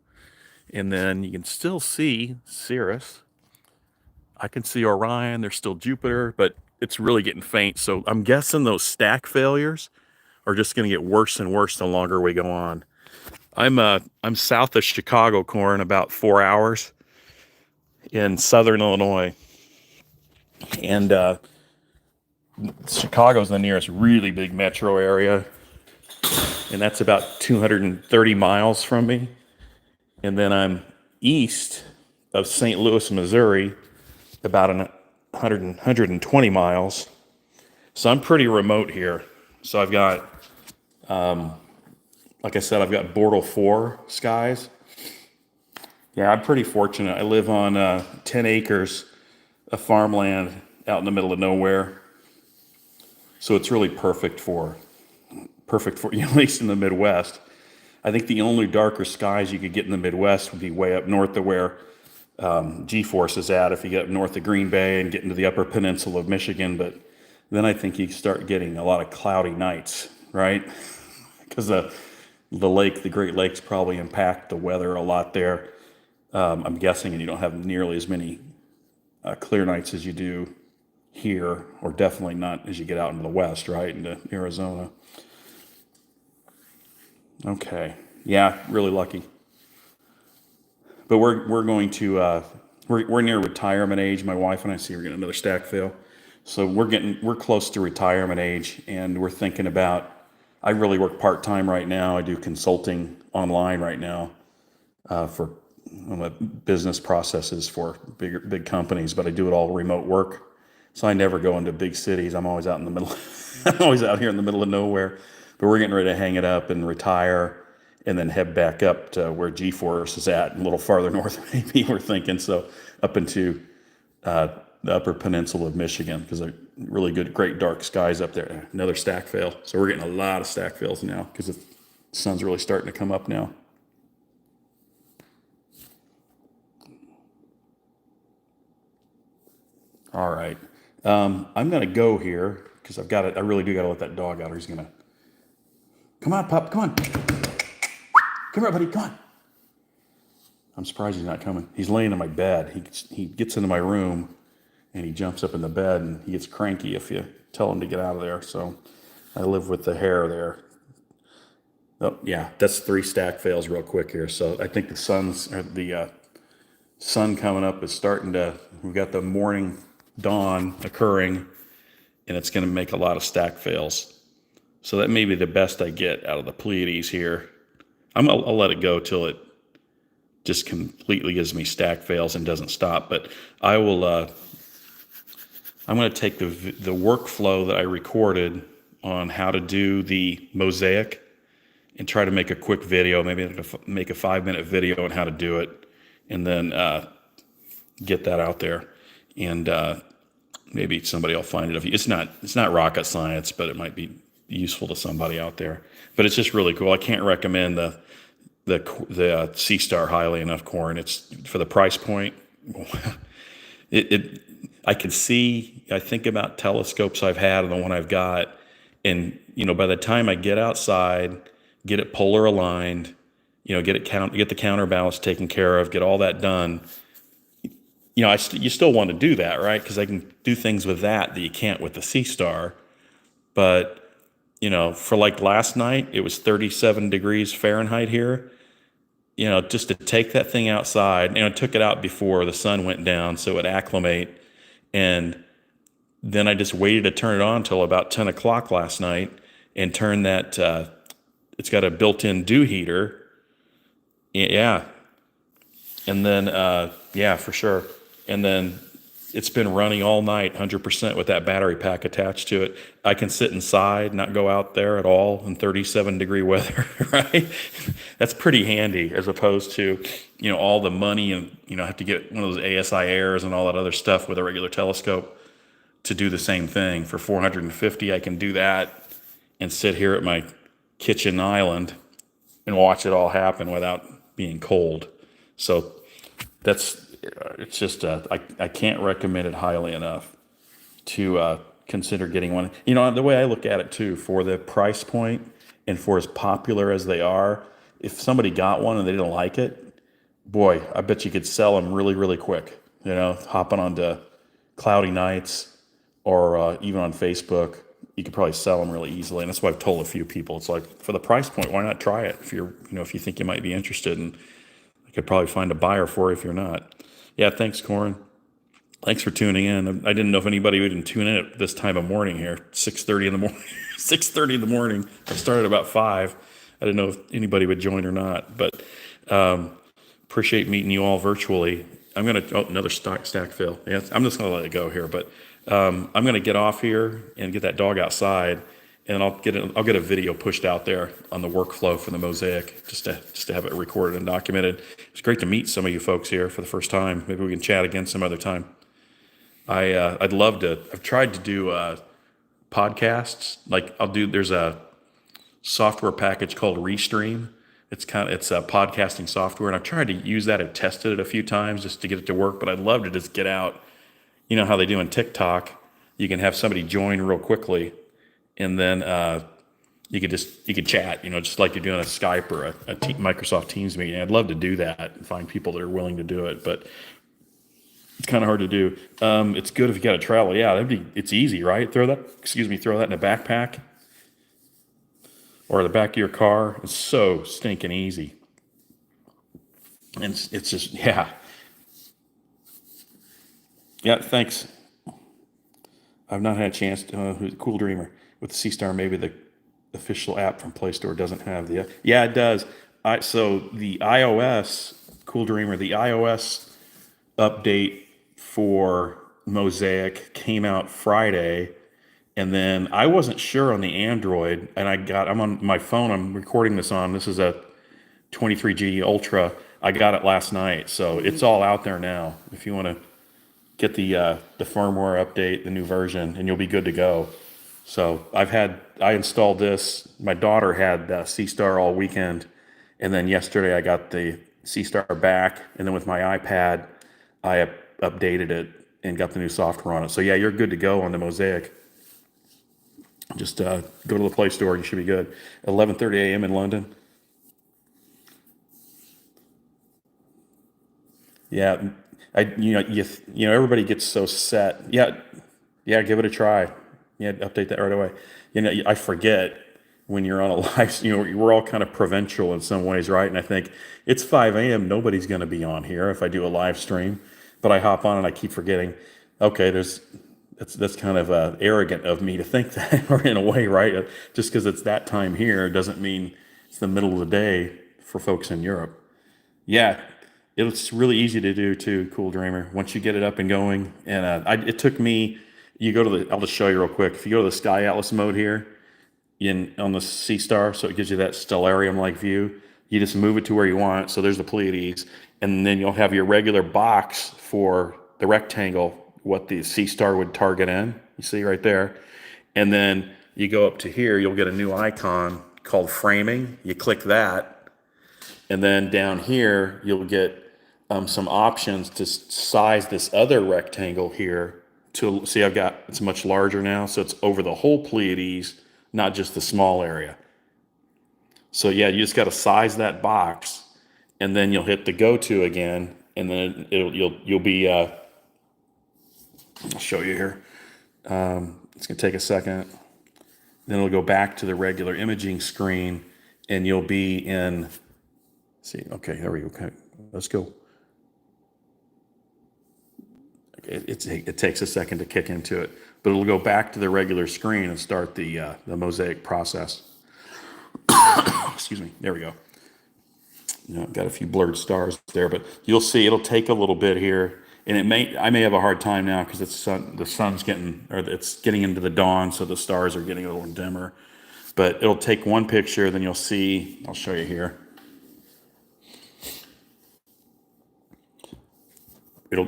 and then you can still see Sirius. I can see Orion. There's still Jupiter, but it's really getting faint. So I'm guessing those stack failures are just going to get worse and worse the longer we go on. I'm south of Chicago, Corin, about 4 hours in southern Illinois, and Chicago's the nearest really big metro area, and that's about 230 miles from me. And then I'm east of St. Louis, Missouri, about 120 miles. So I'm pretty remote here. So I've got, like I said, I've got Bortle 4 skies. Yeah, I'm pretty fortunate. I live on 10 acres of farmland out in the middle of nowhere. So it's really perfect for, at least in the Midwest. I think the only darker skies you could get in the Midwest would be way up north of where G-Force is at, if you get up north of Green Bay and get into the upper peninsula of Michigan. But then I think you start getting a lot of cloudy nights, right? Because the Great Lakes probably impact the weather a lot there. I'm guessing, and you don't have nearly as many clear nights as you do here, or definitely not as you get out into the west, right, into Arizona. Okay, yeah, really lucky. But we're going to we're near retirement age. My wife and I see we're getting another stack fail, so we're close to retirement age, and we're thinking about. I really work part time right now. I do consulting online right now for business processes for big companies, but I do it all remote work. So I never go into big cities. I'm always out in the middle. I'm always out here in the middle of nowhere. But we're getting ready to hang it up and retire, and then head back up to where G-Force is at, a little farther north, maybe we're thinking. So up into the upper peninsula of Michigan, because they're really good, great dark skies up there. Another stack fail. So we're getting a lot of stack fails now because the sun's really starting to come up now. All right. I'm going to go here because I really do got to let that dog out, or he's going to. Come on, pup. Come on. Come here, buddy. Come on. I'm surprised he's not coming. He's laying in my bed. He gets into my room and he jumps up in the bed, and he gets cranky if you tell him to get out of there. So I live with the hair there. Oh, yeah, that's 3 stack fails real quick here. So I think the sun coming up is starting to. We've got the morning dawn occurring, and it's going to make a lot of stack fails. So that may be the best I get out of the Pleiades here. I'll let it go till it just completely gives me stack fails and doesn't stop. But I will. I'm going to take the workflow that I recorded on how to do the Mosaic and try to make a quick video, maybe make a 5-minute video on how to do it, and then get that out there. And maybe somebody will find it. It's not rocket science, but it might be useful to somebody out there. But it's just really cool. I can't recommend the SeeStar highly enough, Corin. It's for the price point. I can see. I think about telescopes I've had and the one I've got, and by the time I get outside, get it polar aligned, get the counterbalance taken care of, get all that done. You still want to do that, right? Because I can do things with that you can't with the SeeStar. But for like last night, it was 37 degrees Fahrenheit here. Just to take that thing outside, I took it out before the sun went down so it would acclimate. And then I just waited to turn it on until about 10 o'clock last night and turn that, it's got a built-in dew heater. Yeah. And then, yeah, for sure. And then it's been running all night, 100% with that battery pack attached to it. I can sit inside, not go out there at all in 37-degree weather, right? That's pretty handy as opposed to, all the money and, have to get one of those ASI airs and all that other stuff with a regular telescope to do the same thing. For 450, I can do that and sit here at my kitchen island and watch it all happen without being cold. So it's just, I can't recommend it highly enough to consider getting one. The way I look at it too, for the price point and for as popular as they are, if somebody got one and they didn't like it, boy, I bet you could sell them really, really quick. Hopping onto cloudy nights or even on Facebook, you could probably sell them really easily. And that's what I've told a few people. It's like, for the price point, why not try it? If if you think you might be interested, and I could probably find a buyer for you if you're not. Yeah, thanks, Corin. Thanks for tuning in. I didn't know if anybody would even tune in at this time of morning here, 6:30 in the morning. 6:30 in the morning. I started about 5. I didn't know if anybody would join or not, but appreciate meeting you all virtually. I'm gonna another stack fill. Yeah, I'm just gonna let it go here, but I'm gonna get off here and get that dog outside, and I'll get a video pushed out there on the workflow for the Mosaic, just to have it recorded and documented. It's great to meet some of you folks here for the first time. Maybe we can chat again some other time. I'd love to. I've tried to do podcasts. Like there's a software package called Restream. It's a podcasting software, and I've tried to use that and tested it a few times just to get it to work. But I'd love to just get out. You know how they do in TikTok? You can have somebody join real quickly, and then you could chat. Just like you're doing a Skype or a Microsoft Teams meeting. I'd love to do that and find people that are willing to do it, but it's kind of hard to do. It's good if you got a travel. Yeah, it's easy, right? Throw that in a backpack or the back of your car. It's so stinking easy. And it's just, yeah. Yeah, thanks. I've not had a chance to, Cool Dreamer with the SeeStar, maybe the official app from Play Store doesn't have the, yeah, it does. So the iOS, Cool Dreamer, the iOS update for Mosaic came out Friday, and then I wasn't sure on the Android, and I'm on my phone, I'm recording this on, this is a 23G Ultra. I got it last night, so it's all out there now. If you want to get the firmware update, the new version, and you'll be good to go. So I installed this. My daughter had SeeStar all weekend, and then yesterday I got the SeeStar back, and then with my iPad, I updated it and got the new software on it. So yeah, you're good to go on the Mosaic. Just go to the Play Store and you should be good. 11:30 a.m. in London. Yeah, everybody gets so set. Yeah, give it a try. Yeah, update that right away. I forget when you're on a live. We're all kind of provincial in some ways, right? And I think it's 5 a.m. Nobody's going to be on here if I do a live stream, but I hop on and I keep forgetting. Okay, that's kind of arrogant of me to think that, or in a way, right? Just because it's that time here doesn't mean it's the middle of the day for folks in Europe. Yeah, it's really easy to do too, Cool Dreamer. Once you get it up and going, and it took me. You go to I'll just show you real quick. If you go to the Sky Atlas mode here, on the SeeStar, so it gives you that stellarium-like view. You just move it to where you want. So there's the Pleiades, and then you'll have your regular box for the rectangle, what the SeeStar would target in. You see right there, and then you go up to here. You'll get a new icon called framing. You click that, and then down here you'll get some options to size this other rectangle here. To see, it's much larger now, so it's over the whole Pleiades, not just the small area. So yeah, you just got to size that box, and then you'll hit the go to again, and then you'll be. I'll show you here. It's gonna take a second. Then it'll go back to the regular imaging screen, and you'll be in. See, okay, there we go. Okay, let's go. It takes a second to kick into it, but it'll go back to the regular screen and start the Mosaic process. Excuse me. There we go. Got a few blurred stars there, but you'll see it'll take a little bit here, And I may have a hard time now because the sun's getting, or it's getting into the dawn, so the stars are getting a little dimmer. But it'll take one picture, then you'll see, I'll show you here.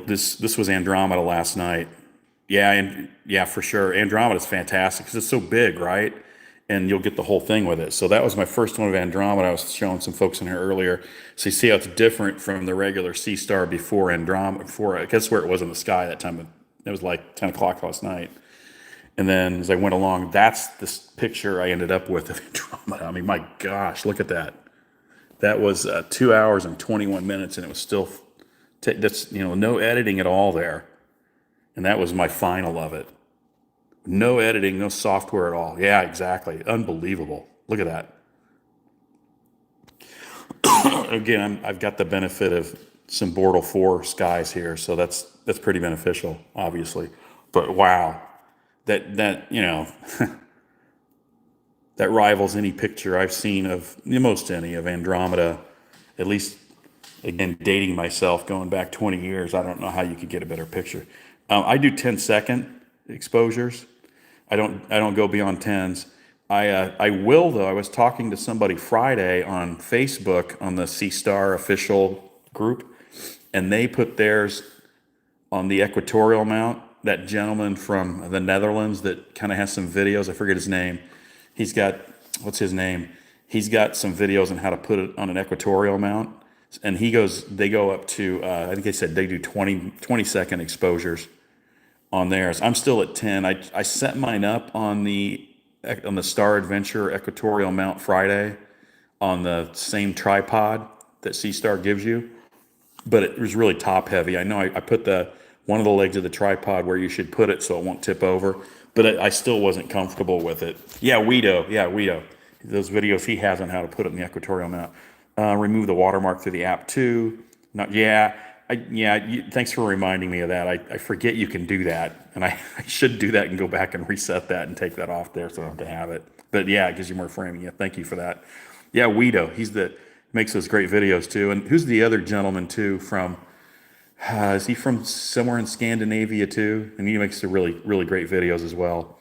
This was Andromeda last night. Yeah, and yeah, for sure. Andromeda's fantastic because it's so big, right? And you'll get the whole thing with it. So that was my first one of Andromeda. I was showing some folks in here earlier. So you see how it's different from the regular SeeStar before Andromeda. Before, I guess where it was in the sky that time. It was like 10 o'clock last night. And then as I went along, that's this picture I ended up with of Andromeda. I mean, my gosh, look at that. That was 2 hours and 21 minutes, and it was still that's no editing at all there. And that was my final of it. No editing, no software at all. Yeah, exactly. Unbelievable. Look at that. Again, I've got the benefit of some Bortle 4 skies here, so that's pretty beneficial, obviously. But wow, that that rivals any picture I've seen of most any of Andromeda. At least, again, dating myself, going back 20 years, I don't know how you could get a better picture. I do 10-second exposures. I don't go beyond tens. I will though. I was talking to somebody Friday on Facebook on the SeeStar official group, and they put theirs on the equatorial mount. That gentleman from the Netherlands that kind of has some videos. I forget his name. He's got, what's his name? He's got some videos on how to put it on an equatorial mount. And they go up to, I think they said they do 20-second exposures on theirs. I'm still at 10. I set mine up on the Star Adventure equatorial mount Friday on the same tripod that SeeStar gives you, but it was really top heavy. I know I put one of the legs of the tripod where you should put it so it won't tip over, but I still wasn't comfortable with it. Yeah, Guido. Those videos he has on how to put it in the equatorial mount. Remove the watermark through the app too. Thanks for reminding me of that. I forget you can do that, and I should do that and go back and reset that and take that off there so I don't have to have it. But yeah, it gives you more framing. Yeah, thank you for that. Yeah, Guido, makes those great videos too. And who's the other gentleman too from? Is he from somewhere in Scandinavia too? And he makes the really, really great videos as well.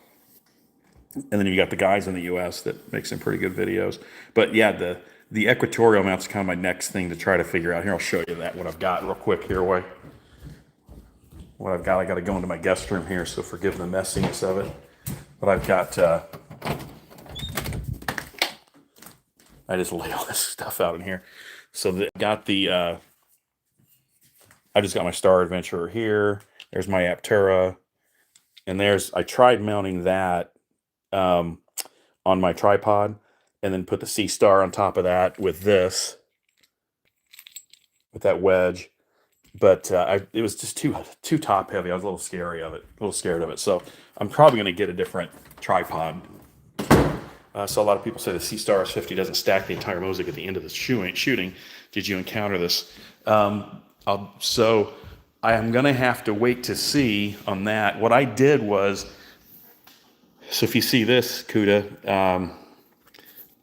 And then you got the guys in the U.S. that make some pretty good videos. But yeah, the equatorial mount's kind of my next thing to try to figure out. Here, I'll show you what I've got real quick here. What I've got, I got to go into my guest room here, so forgive the messiness of it. But I've got, I just lay all this stuff out in here. So I just got my Star Adventurer here. There's my Aptera. And I tried mounting that on my tripod, and then put the SeeStar on top of that with that wedge. But it was just too top heavy. I was a little scared of it. So I'm probably going to get a different tripod. So a lot of people say the SeeStar S50 doesn't stack the entire Mosaic at the end of the shooting. Did you encounter this? So I am going to have to wait to see on that. What I did was, so if you see this, Kuda,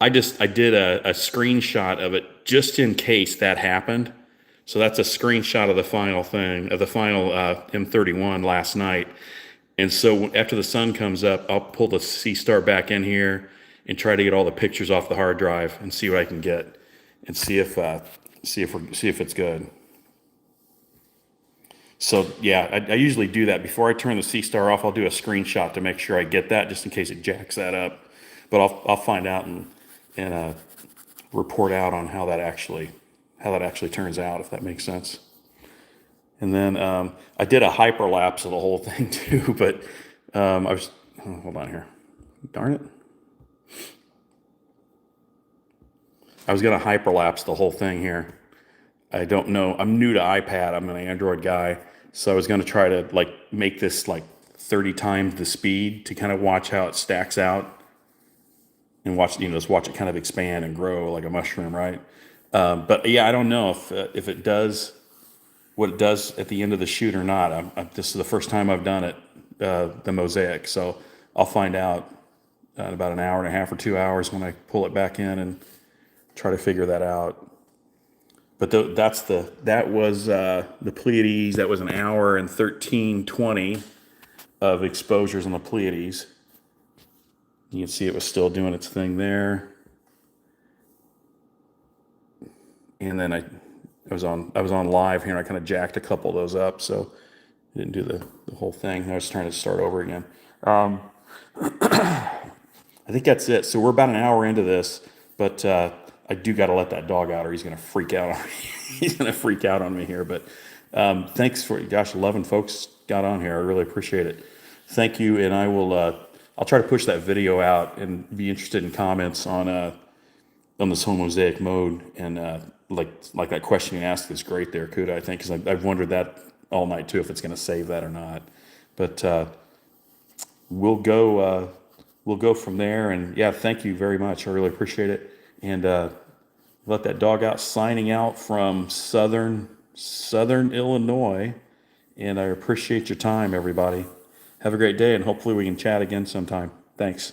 I did a screenshot of it just in case that happened. So that's a screenshot of the final M31 last night. And so after the sun comes up, I'll pull the SeeStar back in here and try to get all the pictures off the hard drive and see what I can get, and see if it's good. So yeah, I usually do that before I turn the SeeStar off. I'll do a screenshot to make sure I get that, just in case it jacks that up. But I'll find out and report out on how that actually turns out, if that makes sense. And then I did a hyperlapse of the whole thing too, but hold on here. Darn it. I was going to hyperlapse the whole thing here. I don't know. I'm new to iPad. I'm an Android guy. So I was going to try to make this 30 times the speed to kind of watch how it stacks out, and just watch it kind of expand and grow like a mushroom, right? But yeah, I don't know if it does what it does at the end of the shoot or not. This is the first time I've done it, the Mosaic. So I'll find out in about an hour and a half or 2 hours when I pull it back in and try to figure that out. but that was the Pleiades. That was an hour and 13:20 of exposures on the Pleiades. You can see it was still doing its thing there. And then I was on live here, and I kind of jacked a couple of those up, so I didn't do the whole thing. I was trying to start over again. I think that's it. So we're about an hour into this, but I do got to let that dog out, or he's going to freak out on me. He's going to freak out on me here. But thanks for, gosh, 11 folks got on here. I really appreciate it. Thank you, and I'll try to push that video out and be interested in comments on this whole mosaic mode, and like that question you asked is great there, Kuda. I think, because I've wondered that all night too, if it's going to save that or not. But we'll go from there. And yeah, thank you very much. I really appreciate it. And let that dog out. Signing out from southern Illinois. And I appreciate your time, everybody. Have a great day, and hopefully we can chat again sometime. Thanks.